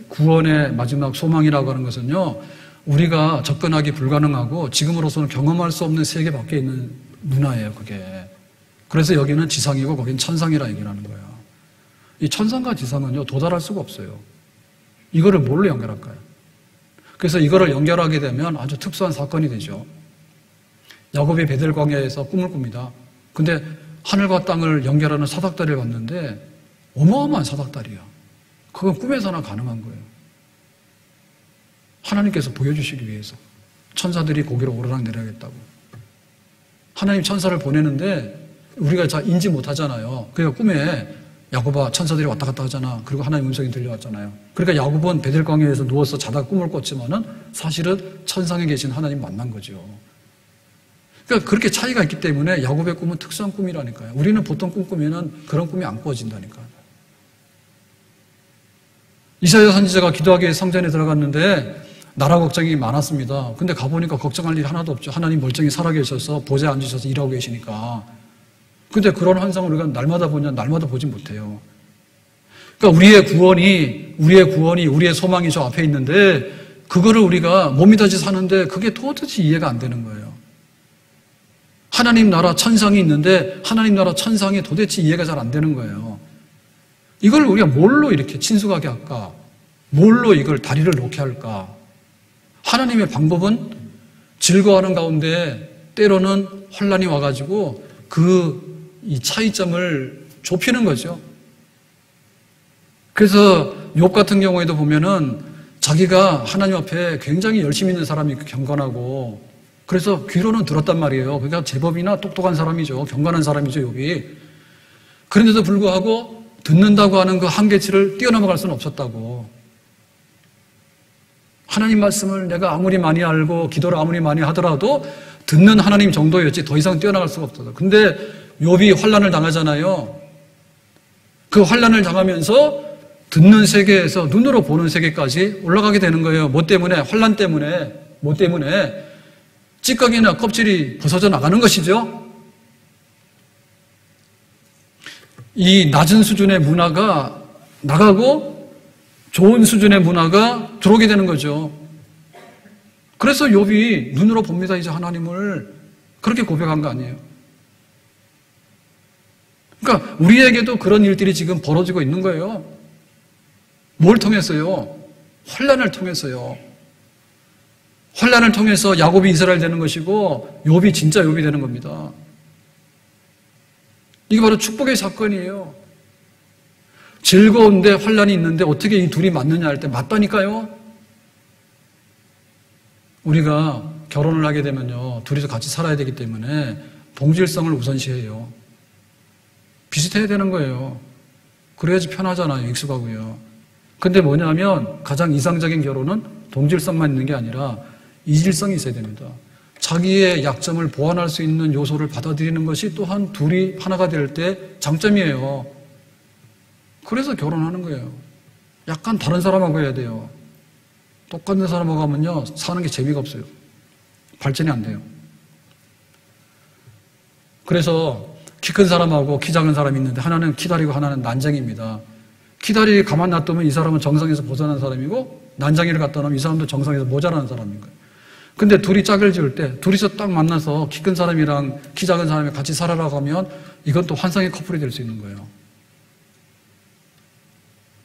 구원의 마지막 소망이라고 하는 것은요, 우리가 접근하기 불가능하고 지금으로서는 경험할 수 없는 세계 밖에 있는 문화예요, 그게. 그래서 여기는 지상이고 거기는 천상이라 얘기를 하는 거예요. 이 천상과 지상은요, 도달할 수가 없어요. 이거를 뭘로 연결할까요? 그래서 이거를 연결하게 되면 아주 특수한 사건이 되죠. 야곱이 베델 광야에서 꿈을 꿉니다. 근데 하늘과 땅을 연결하는 사닥다리를 봤는데 어마어마한 사닥다리야. 그건 꿈에서나 가능한 거예요. 하나님께서 보여주시기 위해서. 천사들이 거기로 오르락 내려야겠다고. 하나님 천사를 보내는데 우리가 잘 인지 못하잖아요. 그러니까 꿈에 야곱아 천사들이 왔다 갔다 하잖아. 그리고 하나님 음성이 들려왔잖아요. 그러니까 야곱은 베델 광야에서 누워서 자다 꿈을 꿨지만은 사실은 천상에 계신 하나님 만난 거죠. 그러니까 그렇게 차이가 있기 때문에 야곱의 꿈은 특수한 꿈이라니까요. 우리는 보통 꿈 꾸면은 그런 꿈이 안 꾸어진다니까요. 이사야 선지자가 기도하기 위해 성전에 들어갔는데 나라 걱정이 많았습니다. 근데 가보니까 걱정할 일이 하나도 없죠. 하나님 멀쩡히 살아계셔서 보좌에 앉으셔서 일하고 계시니까. 근데 그런 환상을 우리가 날마다 보냐? 날마다 보진 못해요. 그러니까 우리의 구원이 우리의 소망이 저 앞에 있는데 그거를 우리가 못 믿어지 사는데 그게 도대체 이해가 안 되는 거예요. 하나님 나라 천상이 있는데 하나님 나라 천상이 도대체 이해가 잘 안 되는 거예요. 이걸 우리가 뭘로 이렇게 친숙하게 할까? 뭘로 이걸 다리를 놓게 할까? 하나님의 방법은 즐거워하는 가운데 때로는 환란이 와가지고 이 차이점을 좁히는 거죠. 그래서 욥 같은 경우에도 보면은 자기가 하나님 앞에 굉장히 열심히 있는 사람이 경건하고 그래서 귀로는 들었단 말이에요. 그러니까 제법이나 똑똑한 사람이죠. 경건한 사람이죠, 욥이. 그런데도 불구하고 듣는다고 하는 그 한계치를 뛰어넘어갈 수는 없었다고. 하나님 말씀을 내가 아무리 많이 알고 기도를 아무리 많이 하더라도 듣는 하나님 정도였지 더 이상 뛰어나갈 수가 없었다. 근데 욥이 환란을 당하잖아요. 그 환란을 당하면서 듣는 세계에서 눈으로 보는 세계까지 올라가게 되는 거예요. 뭐 때문에? 환란 때문에. 뭐 때문에? 찌꺼기나 껍질이 벗어져 나가는 것이죠. 이 낮은 수준의 문화가 나가고 좋은 수준의 문화가 들어오게 되는 거죠. 그래서 욥이 눈으로 봅니다. 이제 하나님을 그렇게 고백한 거 아니에요. 그러니까 우리에게도 그런 일들이 지금 벌어지고 있는 거예요. 뭘 통해서요? 환란을 통해서요. 환란을 통해서 야곱이 이스라엘 되는 것이고 욥이 진짜 욥이 되는 겁니다. 이게 바로 축복의 사건이에요. 즐거운데 환란이 있는데 어떻게 이 둘이 맞느냐 할 때 맞다니까요. 우리가 결혼을 하게 되면요, 둘이서 같이 살아야 되기 때문에 동질성을 우선시해요. 비슷해야 되는 거예요. 그래야지 편하잖아요. 익숙하고요. 근데 뭐냐면 가장 이상적인 결혼은 동질성만 있는 게 아니라 이질성이 있어야 됩니다. 자기의 약점을 보완할 수 있는 요소를 받아들이는 것이 또한 둘이 하나가 될 때 장점이에요. 그래서 결혼하는 거예요. 약간 다른 사람하고 해야 돼요. 똑같은 사람하고 하면요, 사는 게 재미가 없어요. 발전이 안 돼요. 그래서 키 큰 사람하고 키 작은 사람이 있는데 하나는 키다리고 하나는 난장입니다. 키다리 가만 놔두면 이 사람은 정상에서 벗어난 사람이고 난장이를 갖다 놓으면 이 사람도 정상에서 모자라는 사람인 거예요. 근데 둘이 짝을 지을 때 둘이서 딱 만나서 키 큰 사람이랑 키 작은 사람이 같이 살아라고 하면 이건 또 환상의 커플이 될 수 있는 거예요.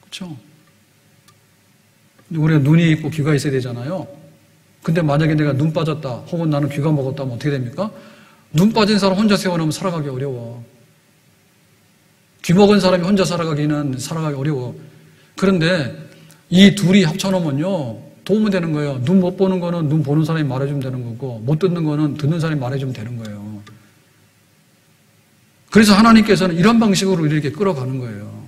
그렇죠? 우리가 눈이 있고 귀가 있어야 되잖아요. 근데 만약에 내가 눈 빠졌다 혹은 나는 귀가 먹었다 하면 어떻게 됩니까? 눈 빠진 사람 혼자 세워놓으면 살아가기 어려워. 귀 먹은 사람이 혼자 살아가기 어려워. 그런데 이 둘이 합쳐놓으면요, 도움이 되는 거예요. 눈 못 보는 거는 눈 보는 사람이 말해주면 되는 거고, 못 듣는 거는 듣는 사람이 말해주면 되는 거예요. 그래서 하나님께서는 이런 방식으로 이렇게 끌어가는 거예요.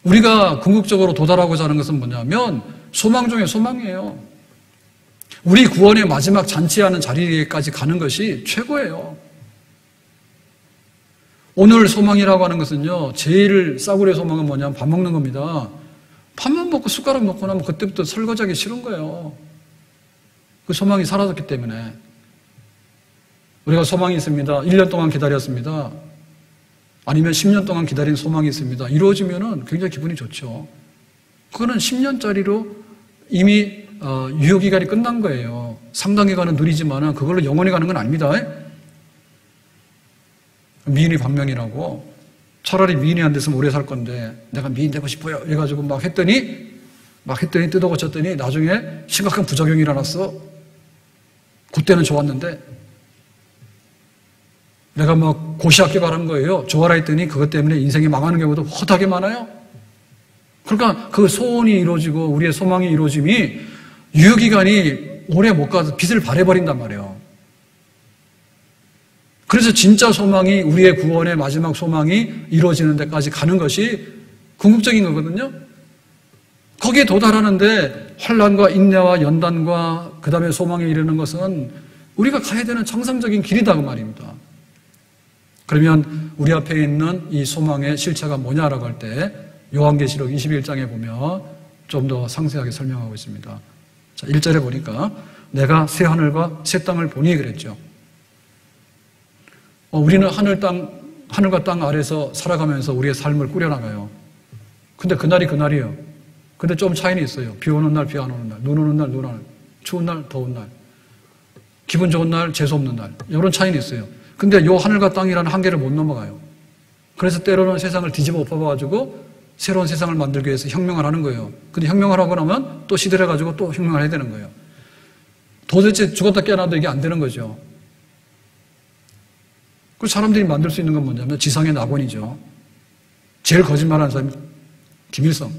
우리가 궁극적으로 도달하고자 하는 것은 뭐냐면 소망 중에 소망이에요. 우리 구원의 마지막 잔치하는 자리에까지 가는 것이 최고예요. 오늘 소망이라고 하는 것은요, 제일 싸구려 소망은 뭐냐면 밥 먹는 겁니다. 밥만 먹고 숟가락 놓고 나면 그때부터 설거지하기 싫은 거예요. 그 소망이 사라졌기 때문에. 우리가 소망이 있습니다. 1년 동안 기다렸습니다. 아니면 10년 동안 기다린 소망이 있습니다. 이루어지면은 굉장히 기분이 좋죠. 그거는 10년짜리로 이미 유효기간이 끝난 거예요. 상당히 가는 누리지만은 그걸로 영원히 가는 건 아닙니다. 미인이 반명이라고. 차라리 미인이 안 됐으면 오래 살 건데 내가 미인 되고 싶어요. 이래가지고 막 했더니 뜯어 고쳤더니 나중에 심각한 부작용이 일어났어. 그때는 좋았는데 내가 막 고시학교 가는 거예요. 좋아라 했더니 그것 때문에 인생이 망하는 경우도 허다하게 많아요. 그러니까 그 소원이 이루어지고 우리의 소망이 이루어짐이 유효기간이 오래 못 가서 빛을 발해버린단 말이에요. 그래서 진짜 소망이, 우리의 구원의 마지막 소망이 이루어지는 데까지 가는 것이 궁극적인 거거든요. 거기에 도달하는데 환난과 인내와 연단과 그 다음에 소망에 이르는 것은 우리가 가야 되는 정상적인 길이다 그 말입니다. 그러면 우리 앞에 있는 이 소망의 실체가 뭐냐라고 할 때 요한계시록 21장에 보면 좀 더 상세하게 설명하고 있습니다. 자, 1절에 보니까 내가 새 하늘과 새 땅을 보니 그랬죠. 우리는 하늘과 땅 아래서 살아가면서 우리의 삶을 꾸려나가요. 근데 그날이 그날이에요. 근데 좀 차이는 있어요. 비 오는 날, 비 안 오는 날, 눈 오는 날, 눈 안 오는 날, 추운 날, 더운 날, 기분 좋은 날, 재수 없는 날, 이런 차이는 있어요. 근데 요 하늘과 땅이라는 한계를 못 넘어가요. 그래서 때로는 세상을 뒤집어 엎어가지고 새로운 세상을 만들기 위해서 혁명을 하는 거예요. 근데 혁명을 하고 나면 또 시대를 가지고 또 혁명을 해야 되는 거예요. 도대체 죽었다 깨어나도 이게 안 되는 거죠. 그 사람들이 만들 수 있는 건 뭐냐면 지상의 낙원이죠. 제일 거짓말하는 사람이 김일성.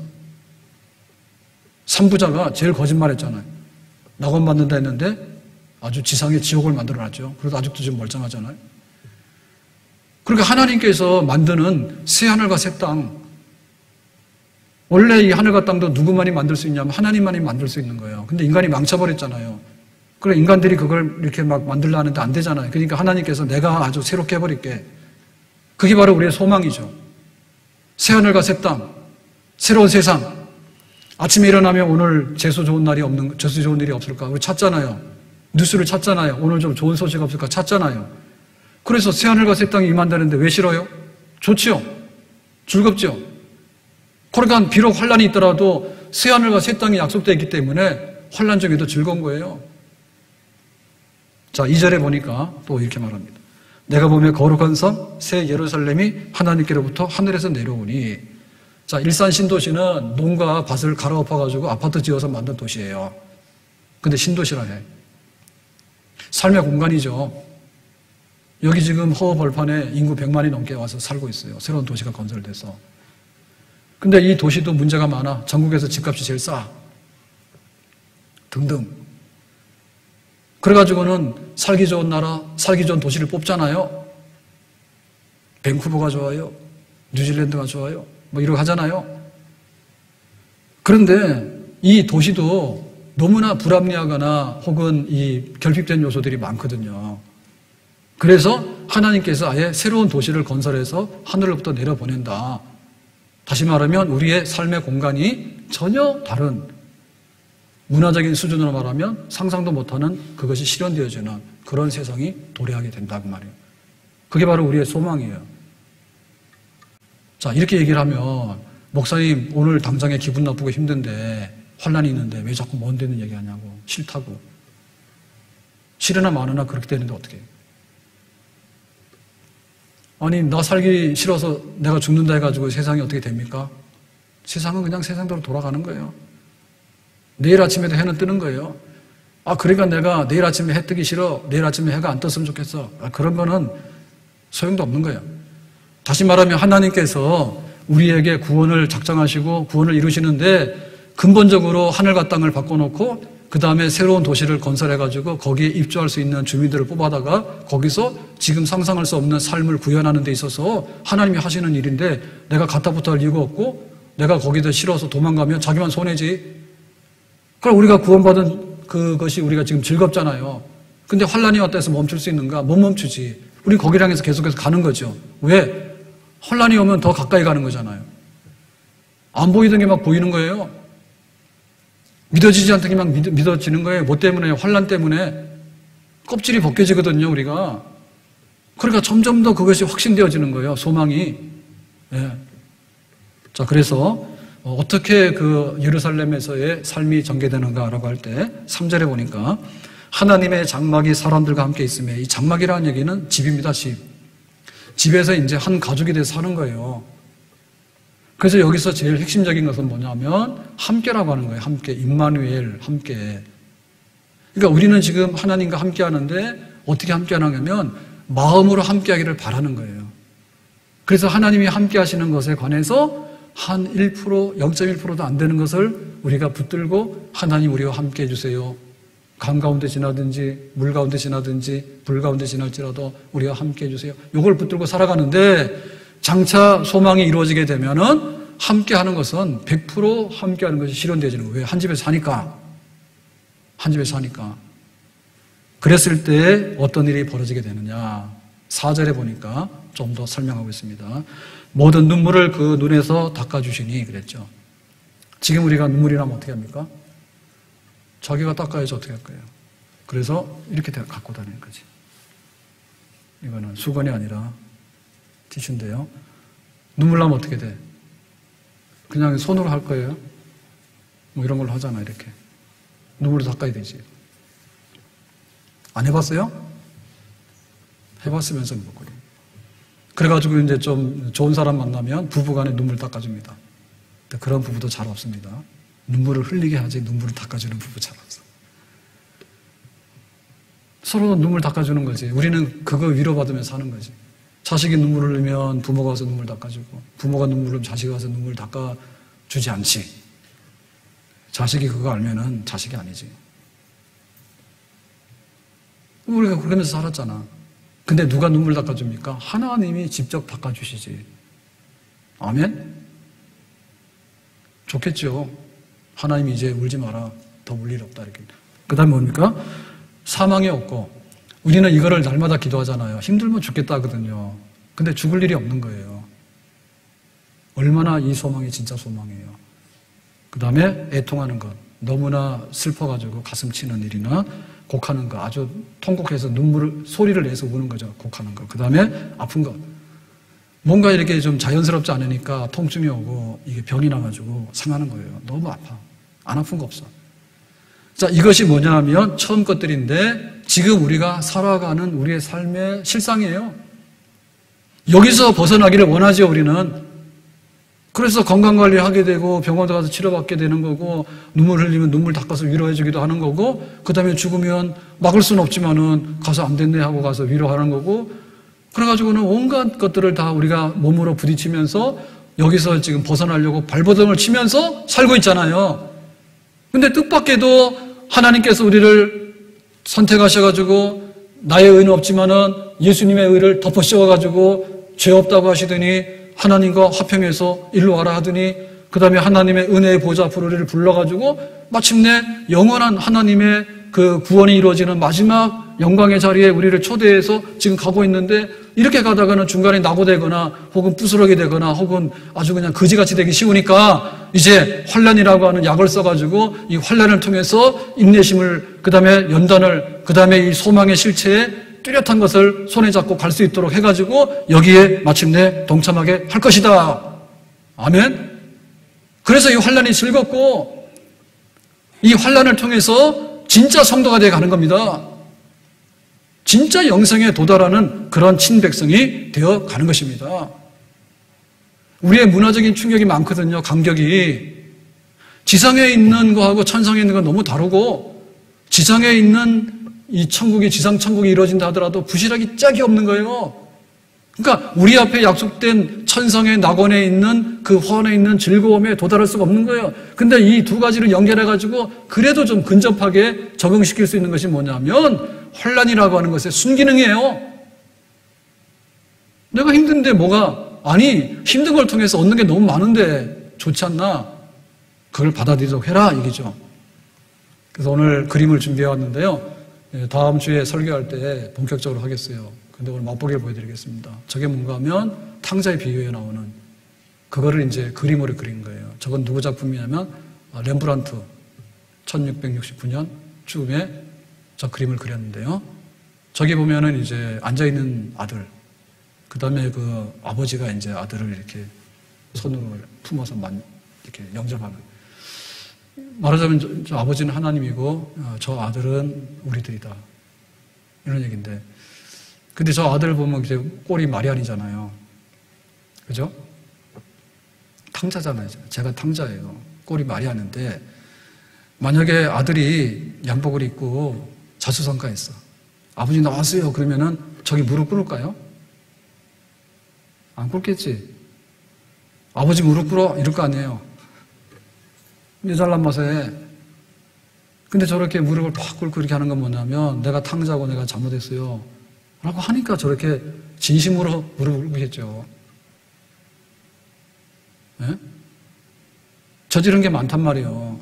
삼부자가 제일 거짓말했잖아요. 낙원 만든다 했는데 아주 지상의 지옥을 만들어놨죠. 그래도 아직도 지금 멀쩡하잖아요. 그러니까 하나님께서 만드는 새 하늘과 새 땅, 원래 이 하늘과 땅도 누구만이 만들 수 있냐면 하나님만이 만들 수 있는 거예요. 근데 인간이 망쳐버렸잖아요. 그래 인간들이 그걸 이렇게 막 만들려 하는데 안 되잖아요. 그러니까 하나님께서 내가 아주 새롭게 해버릴게. 그게 바로 우리의 소망이죠. 새 하늘과 새 땅, 새로운 세상. 아침에 일어나면 오늘 재수 좋은 일이 없을까? 우리 찾잖아요. 뉴스를 찾잖아요. 오늘 좀 좋은 소식 없을까? 찾잖아요. 그래서 새 하늘과 새 땅이 임한다는데 왜 싫어요? 좋지요. 즐겁죠. 그러니까 비록 환란이 있더라도 새 하늘과 새 땅이 약속되어 있기 때문에 환란 중에도 즐거운 거예요. 자, 2절에 보니까 또 이렇게 말합니다. 내가 보며 거룩한 성, 새 예루살렘이 하나님께로부터 하늘에서 내려오니. 자, 일산 신도시는 농가 밭을 갈아엎어가지고 아파트 지어서 만든 도시예요. 근데 신도시라 해. 삶의 공간이죠. 여기 지금 허허 벌판에 인구 100만이 넘게 와서 살고 있어요. 새로운 도시가 건설돼서. 근데 이 도시도 문제가 많아. 전국에서 집값이 제일 싸. 등등. 그래가지고는 살기 좋은 나라, 살기 좋은 도시를 뽑잖아요. 밴쿠버가 좋아요. 뉴질랜드가 좋아요. 뭐 이러고 하잖아요. 그런데 이 도시도 너무나 불합리하거나 혹은 이 결핍된 요소들이 많거든요. 그래서 하나님께서 아예 새로운 도시를 건설해서 하늘로부터 내려보낸다. 다시 말하면 우리의 삶의 공간이 전혀 다른 문화적인 수준으로 말하면 상상도 못하는 그것이 실현되어지는 그런 세상이 도래하게 된다고 말이에요. 그게 바로 우리의 소망이에요. 자, 이렇게 얘기를 하면 목사님 오늘 당장에 기분 나쁘고 힘든데 환난이 있는데 왜 자꾸 먼 데는 얘기하냐고. 싫다고. 싫으나 마느나 그렇게 되는데 어떻게 해요? 아니 나 살기 싫어서 내가 죽는다 해가지고 세상이 어떻게 됩니까? 세상은 그냥 세상대로 돌아가는 거예요. 내일 아침에도 해는 뜨는 거예요. 아 그러니까 내가 내일 아침에 해 뜨기 싫어. 내일 아침에 해가 안 떴으면 좋겠어. 그런 거는 소용도 없는 거예요. 다시 말하면 하나님께서 우리에게 구원을 작정하시고 구원을 이루시는데 근본적으로 하늘과 땅을 바꿔놓고 그 다음에 새로운 도시를 건설해가지고 거기에 입주할 수 있는 주민들을 뽑아다가 거기서 지금 상상할 수 없는 삶을 구현하는 데 있어서 하나님이 하시는 일인데 내가 갖다 붙을 이유가 없고 내가 거기다 싫어서 도망가면 자기만 손해지. 그럼 우리가 구원받은 그것이 우리가 지금 즐겁잖아요. 근데 환란이 왔다 해서 멈출 수 있는가? 못 멈추지. 우리 거기를 향해서 계속해서 가는 거죠. 왜? 환란이 오면 더 가까이 가는 거잖아요. 안 보이던 게 막 보이는 거예요. 믿어지지 않던 게 막 믿어지는 거예요. 뭐 때문에? 환란 때문에. 껍질이 벗겨지거든요, 우리가. 그러니까 점점 더 그것이 확신되어지는 거예요, 소망이. 예. 자, 그래서 어떻게 그 예루살렘에서의 삶이 전개되는가라고 할 때 3절에 보니까 하나님의 장막이 사람들과 함께 있으며 이 장막이라는 얘기는 집입니다, 집. 집에서 이제 한 가족이 돼서 사는 거예요. 그래서 여기서 제일 핵심적인 것은 뭐냐면 함께라고 하는 거예요. 함께. 임마누엘, 함께. 그러니까 우리는 지금 하나님과 함께 하는데 어떻게 함께 하냐면 마음으로 함께 하기를 바라는 거예요. 그래서 하나님이 함께 하시는 것에 관해서 한 1%, 0.1%도 안 되는 것을 우리가 붙들고 하나님 우리와 함께 해주세요. 강 가운데 지나든지 물 가운데 지나든지 불 가운데 지날지라도 우리와 함께 해주세요. 이걸 붙들고 살아가는데 장차 소망이 이루어지게 되면은 함께 하는 것은 100% 함께 하는 것이 실현되어지는 거예요. 왜? 한 집에 사니까. 한 집에 사니까. 그랬을 때 어떤 일이 벌어지게 되느냐. 4절에 보니까 좀 더 설명하고 있습니다. 모든 눈물을 그 눈에서 닦아주시니 그랬죠. 지금 우리가 눈물이 나면 어떻게 합니까? 자기가 닦아야지 어떻게 할 거예요. 그래서 이렇게 갖고 다니는 거지. 이거는 수건이 아니라 티슈인데요. 눈물 나면 어떻게 돼? 그냥 손으로 할 거예요? 뭐 이런 걸로 하잖아, 이렇게. 눈물로 닦아야 되지. 안 해봤어요? 해봤으면서 뭐 그래. 그래가지고 이제 좀 좋은 사람 만나면 부부간에 눈물 닦아줍니다. 근데 그런 부부도 잘 없습니다. 눈물을 흘리게 하지 눈물을 닦아주는 부부 잘 없어. 서로 눈물 닦아주는 거지. 우리는 그거 위로받으면서 사는 거지. 자식이 눈물을 흘리면 부모가 와서 눈물 닦아주고 부모가 눈물 흘리면 자식이 와서 눈물 닦아주지 않지. 자식이 그거 알면은 자식이 아니지. 우리가 그러면서 살았잖아. 근데 누가 눈물 닦아줍니까? 하나님이 직접 닦아주시지. 아멘? 좋겠죠. 하나님이 이제 울지 마라. 더 울 일 없다. 이렇게. 그 다음에 뭡니까? 사망이 없고. 우리는 이거를 날마다 기도하잖아요. 힘들면 죽겠다 하거든요. 근데 죽을 일이 없는 거예요. 얼마나 이 소망이 진짜 소망이에요. 그 다음에 애통하는 것. 너무나 슬퍼가지고 가슴 치는 일이나 곡하는 거. 아주 통곡해서 소리를 내서 우는 거죠. 곡하는 거. 그 다음에 아픈 것. 뭔가 이렇게 좀 자연스럽지 않으니까 통증이 오고 이게 병이 나가지고 상하는 거예요. 너무 아파. 안 아픈 거 없어. 자, 이것이 뭐냐 하면 처음 것들인데 지금 우리가 살아가는 우리의 삶의 실상이에요. 여기서 벗어나기를 원하죠, 우리는. 그래서 건강관리를 하게 되고 병원에 가서 치료받게 되는 거고 눈물 흘리면 눈물 닦아서 위로해주기도 하는 거고 그 다음에 죽으면 막을 수는 없지만은 가서 안 됐네 하고 가서 위로하는 거고 그래가지고는 온갖 것들을 다 우리가 몸으로 부딪히면서 여기서 지금 벗어나려고 발버둥을 치면서 살고 있잖아요. 근데 뜻밖에도 하나님께서 우리를 선택하셔가지고 나의 의는 없지만은 예수님의 의를 덮어 씌워가지고 죄 없다고 하시더니 하나님과 화평해서 일로 와라 하더니 그 다음에 하나님의 은혜의 보좌 앞으로 우리를 불러가지고 마침내 영원한 하나님의 그 구원이 이루어지는 마지막 영광의 자리에 우리를 초대해서 지금 가고 있는데 이렇게 가다가는 중간에 낙오되거나 혹은 부스러기 되거나 혹은 아주 그냥 거지같이 되기 쉬우니까 이제 환난이라고 하는 약을 써가지고 이 환난을 통해서 인내심을 그 다음에 연단을 그 다음에 이 소망의 실체에 뚜렷한 것을 손에 잡고 갈 수 있도록 해가지고 여기에 마침내 동참하게 할 것이다. 아멘. 그래서 이 환난이 즐겁고 이 환난을 통해서 진짜 성도가 되어 가는 겁니다. 진짜 영생에 도달하는 그런 친백성이 되어 가는 것입니다. 우리의 문화적인 충격이 많거든요. 간격이. 지상에 있는 거하고 천상에 있는 건 너무 다르고 지상에 있는 이 천국이 지상 천국이 이루어진다 하더라도 부실하기 짝이 없는 거예요. 그러니까 우리 앞에 약속된 천상의 낙원에 있는 그 화원에 있는 즐거움에 도달할 수가 없는 거예요. 근데 이 두 가지를 연결해가지고 그래도 좀 근접하게 적응시킬 수 있는 것이 뭐냐면 환난이라고 하는 것의 순기능이에요. 내가 힘든데 뭐가 아니 힘든 걸 통해서 얻는 게 너무 많은데 좋지 않나? 그걸 받아들이도록 해라 얘기죠. 그래서 오늘 그림을 준비해 왔는데요. 다음 주에 설교할 때 본격적으로 하겠어요. 근데 오늘 맛보기를 보여드리겠습니다. 저게 뭔가 하면 탕자의 비유에 나오는 그거를 이제 그림으로 그린 거예요. 저건 누구 작품이냐면 렘브란트 1669년 쯤에 저 그림을 그렸는데요. 저기 보면은 이제 앉아있는 아들, 그 다음에 그 아버지가 이제 아들을 이렇게 손으로 품어서 이렇게 영접하는. 말하자면 저 아버지는 하나님이고 저 아들은 우리들이다. 이런 얘기인데. 근데 저 아들 보면 이제 꼴이 마리안이잖아요. 그죠? 탕자잖아요. 제가 탕자예요. 꼴이 마리안인데 만약에 아들이 양복을 입고 자수성가했어. 아버지 나왔어요. 그러면은 저기 무릎 꿇을까요? 안 꿇겠지. 아버지 무릎 꿇어 이럴 거 아니에요. 내 잘난 맛에. 근데 저렇게 무릎을 팍 꿇고 이렇게 하는 건 뭐냐면 내가 탕자고 내가 잘못했어요 라고 하니까 저렇게 진심으로 무릎을 꿇겠죠. 네? 저지른 게 많단 말이에요.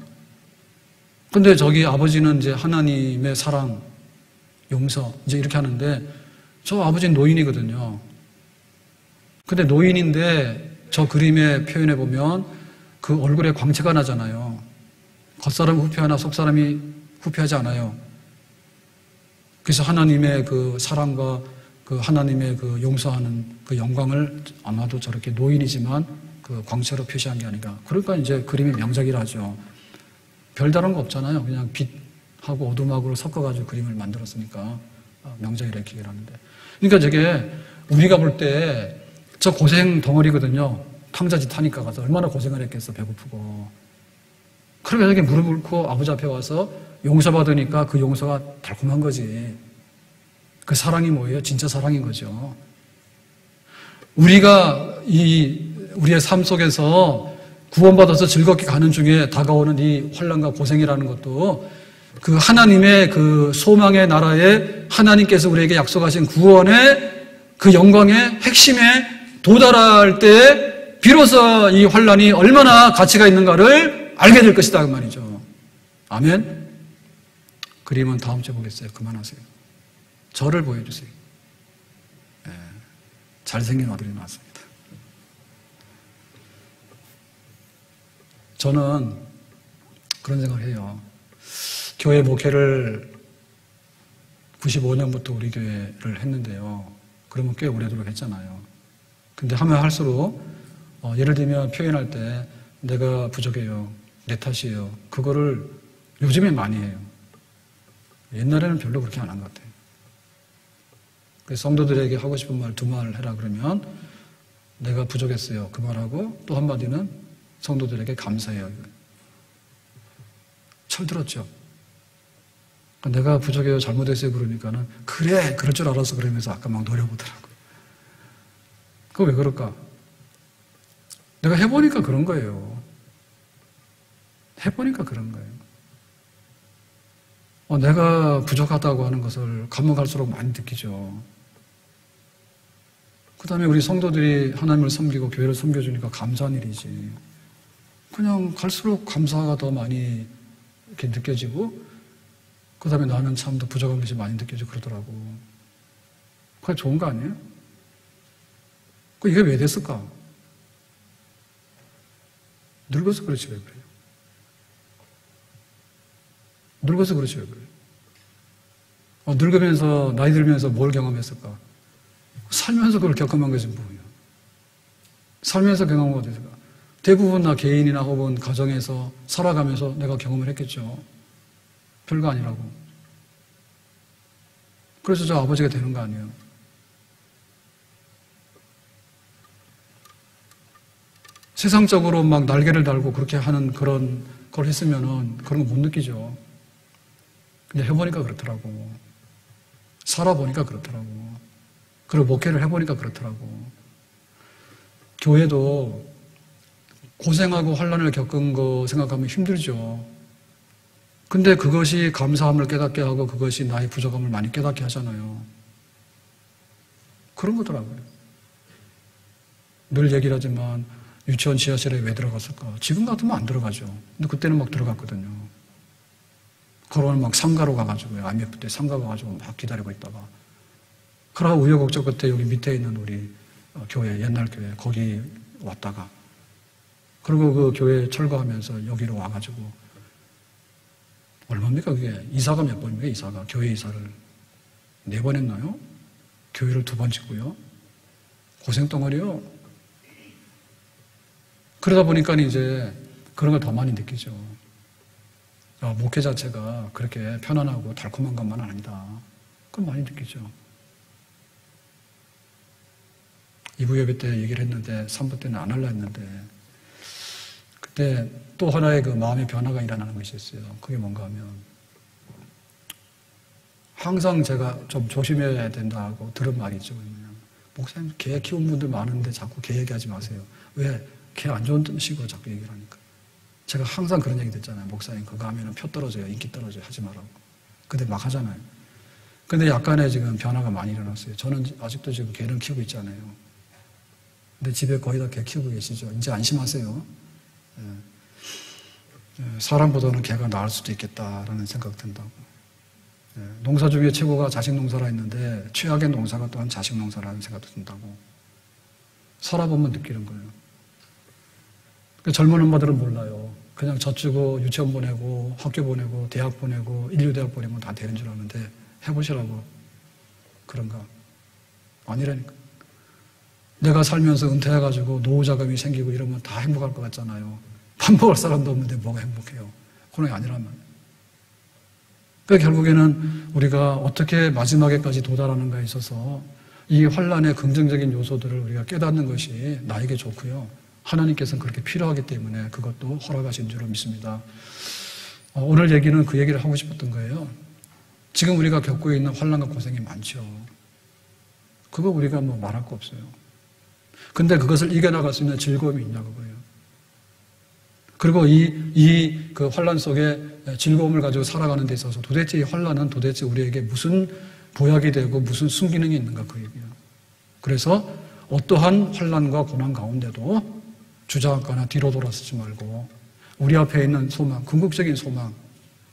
근데 저기 아버지는 이제 하나님의 사랑, 용서 이제 이렇게 하는데 저 아버지는 노인이거든요. 근데 노인인데 저 그림의 표현해 보면 그 얼굴에 광채가 나잖아요. 겉사람이 후피하나 속사람이 후피하지 않아요. 그래서 하나님의 그 사랑과 그 하나님의 그 용서하는 그 영광을 아마도 저렇게 노인이지만 그 광채로 표시한 게 아닌가. 그러니까 이제 그림이 명작이라 하죠. 별다른 거 없잖아요. 그냥 빛하고 어둠하고 섞어가지고 그림을 만들었으니까 명작이라 이렇게 얘기를 하는데. 그러니까 저게 우리가 볼 때 저 고생 덩어리거든요. 탕자짓 하니까 가서 얼마나 고생을 했겠어. 배고프고. 그러면 이렇게 무릎 꿇고 아버지 앞에 와서 용서받으니까 그 용서가 달콤한 거지. 그 사랑이 뭐예요? 진짜 사랑인 거죠. 우리가 우리의 삶 속에서 구원받아서 즐겁게 가는 중에 다가오는 이 환난과 고생이라는 것도 그 하나님의 그 소망의 나라에 하나님께서 우리에게 약속하신 구원의 그 영광의 핵심에 도달할 때 비로소 이 환난이 얼마나 가치가 있는가를 알게 될 것이다 그 말이죠. 아멘. 그림은 다음 주에 보겠어요. 그만하세요. 저를 보여주세요. 네, 잘생긴 아들이 나왔습니다. 저는 그런 생각을 해요. 교회 목회를 95년부터 우리 교회를 했는데요. 그러면 꽤 오래도록 했잖아요. 근데 하면 할수록 예를 들면 표현할 때 내가 부족해요. 내 탓이에요. 그거를 요즘에 많이 해요. 옛날에는 별로 그렇게 안 한 것 같아요. 그래서 성도들에게 하고 싶은 말 두 말 해라 그러면 내가 부족했어요. 그 말하고 또 한마디는 성도들에게 감사해요. 철들었죠. 내가 부족해요. 잘못했어요. 그러니까는 그래 그럴 줄 알아서 그러면서 아까 막 노려보더라고요. 그거 왜 그럴까? 내가 해보니까 그런 거예요. 해보니까 그런 거예요. 내가 부족하다고 하는 것을 가면 갈수록 많이 느끼죠. 그 다음에 우리 성도들이 하나님을 섬기고 교회를 섬겨주니까 감사한 일이지. 그냥 갈수록 감사가 더 많이 이렇게 느껴지고, 그 다음에 나는 참 더 부족한 것이 많이 느껴지고 그러더라고. 그게 좋은 거 아니에요? 이게 왜 됐을까? 늙어서 그렇지 왜 그래요? 늙어서 그렇지 왜 그래요? 늙으면서, 나이 들면서 뭘 경험했을까? 살면서 그걸 경험한 것이 뭐예요? 살면서 경험한 것이 있을까? 대부분 나 개인이나 혹은 가정에서 살아가면서 내가 경험을 했겠죠. 별거 아니라고. 그래서 저 아버지가 되는 거 아니에요. 세상적으로 막 날개를 달고 그렇게 하는 그런 걸 했으면은 그런 거 못 느끼죠. 근데 해보니까 그렇더라고. 살아보니까 그렇더라고. 그리고 목회를 해보니까 그렇더라고. 교회도 고생하고 환난을 겪은 거 생각하면 힘들죠. 근데 그것이 감사함을 깨닫게 하고 그것이 나의 부족함을 많이 깨닫게 하잖아요. 그런 거더라고요. 늘 얘기를 하지만 유치원 지하실에 왜 들어갔을까? 지금 같으면 안 들어가죠. 근데 그때는 막 들어갔거든요. 그러면 막 상가로 가가지고요. IMF 때 상가 가가지고 막 기다리고 있다가. 그러다 우여곡절 끝에 여기 밑에 있는 우리 교회, 옛날 교회, 거기 왔다가. 그리고 그 교회 철거하면서 여기로 와가지고. 얼마입니까, 그게? 이사가 몇 번입니까, 이사가? 교회 이사를. 4번 했나요? 교회를 2번 짓고요. 고생덩어리요. 그러다 보니까 이제 그런 걸 더 많이 느끼죠. 목회 자체가 그렇게 편안하고 달콤한 것만 아니다. 그건 많이 느끼죠. 2부 예배 때 얘기를 했는데 3부 때는 안 하려 했는데 그때 또 하나의 그 마음의 변화가 일어나는 것이 있어요. 그게 뭔가 하면 항상 제가 좀 조심해야 된다고 들은 말이 있죠. 목사님 개 키운 분들 많은데 자꾸 개 얘기하지 마세요. 왜? 개 안 좋은 식으로 자꾸 얘기를 하니까. 제가 항상 그런 얘기 듣잖아요. 목사님 그거 하면 표 떨어져요. 인기 떨어져요. 하지 말라고. 근데 막 하잖아요. 근데 약간의 지금 변화가 많이 일어났어요. 저는 아직도 지금 개는 키우고 있잖아요. 근데 집에 거의 다 개 키우고 계시죠. 이제 안심하세요. 사람보다는 개가 나을 수도 있겠다라는 생각 든다고. 농사 중에 최고가 자식 농사라 했는데 최악의 농사가 또한 자식 농사라는 생각도 든다고. 살아보면 느끼는 거예요. 젊은 엄마들은 몰라요. 그냥 젖주고 유치원 보내고 학교 보내고 대학 보내고 인류대학 보내면 다 되는 줄 아는데 해보시라고. 그런가? 아니라니까. 내가 살면서 은퇴해가지고 노후자금이 생기고 이러면 다 행복할 것 같잖아요. 밥 먹을 사람도 없는데 뭐가 행복해요. 그런 게 아니라면. 그러니까 결국에는 우리가 어떻게 마지막에까지 도달하는가에 있어서 이 환란의 긍정적인 요소들을 우리가 깨닫는 것이 나에게 좋고요. 하나님께서는 그렇게 필요하기 때문에 그것도 허락하신 줄로 믿습니다. 오늘 얘기는 그 얘기를 하고 싶었던 거예요. 지금 우리가 겪고 있는 환란과 고생이 많죠. 그거 우리가 뭐 말할 거 없어요. 근데 그것을 이겨나갈 수 있는 즐거움이 있냐고 그래요. 그리고 그 환란 속에 즐거움을 가지고 살아가는 데 있어서 도대체 이 환란은 도대체 우리에게 무슨 보약이 되고 무슨 순기능이 있는가 그 얘기예요. 그래서 어떠한 환란과 고난 가운데도 주저앉거나 뒤로 돌아서지 말고 우리 앞에 있는 소망, 궁극적인 소망,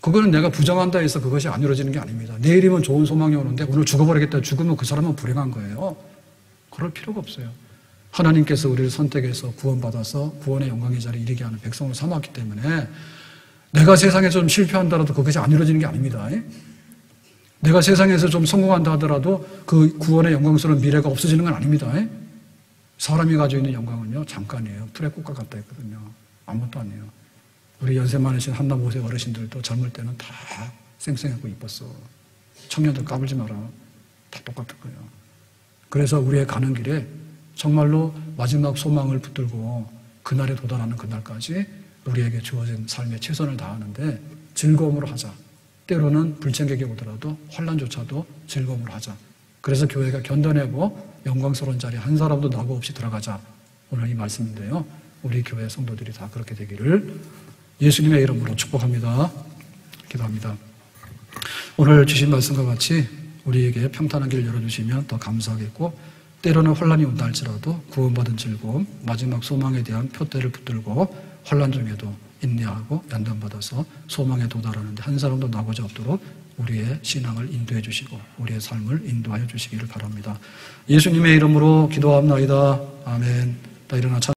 그거는 내가 부정한다 해서 그것이 안 이루어지는 게 아닙니다. 내일이면 좋은 소망이 오는데 오늘 죽어버리겠다 죽으면 그 사람은 불행한 거예요. 그럴 필요가 없어요. 하나님께서 우리를 선택해서 구원받아서 구원의 영광의 자리에 이르게 하는 백성을 삼았기 때문에 내가 세상에 좀 실패한다라도 그것이 안 이루어지는 게 아닙니다. 내가 세상에서 좀 성공한다 하더라도 그 구원의 영광스러운 미래가 없어지는 건 아닙니다. 사람이 가지고 있는 영광은요 잠깐이에요. 풀의 꽃과 같다 했거든요. 아무것도 아니에요. 우리 연세 많으신 한남 5세 어르신들도 젊을 때는 다 쌩쌩하고 이뻤어. 청년들 까불지 마라. 다 똑같을 거예요. 그래서 우리의 가는 길에 정말로 마지막 소망을 붙들고 그날에 도달하는 그날까지 우리에게 주어진 삶의 최선을 다하는데 즐거움으로 하자. 때로는 불청객이 오더라도 환난조차도 즐거움으로 하자. 그래서 교회가 견뎌내고 영광스러운 자리에 한 사람도 낙오 없이 들어가자. 오늘 이 말씀인데요. 우리 교회 성도들이 다 그렇게 되기를 예수님의 이름으로 축복합니다. 기도합니다. 오늘 주신 말씀과 같이 우리에게 평탄한 길 열어주시면 더 감사하겠고, 때로는 혼란이 온다 할지라도 구원받은 즐거움, 마지막 소망에 대한 표대를 붙들고 혼란 중에도 인내하고 연단받아서 소망에 도달하는데 한 사람도 나고자 없도록 우리의 신앙을 인도해 주시고 우리의 삶을 인도하여 주시기를 바랍니다. 예수님의 이름으로 기도합나이다. 아멘. 다 일어나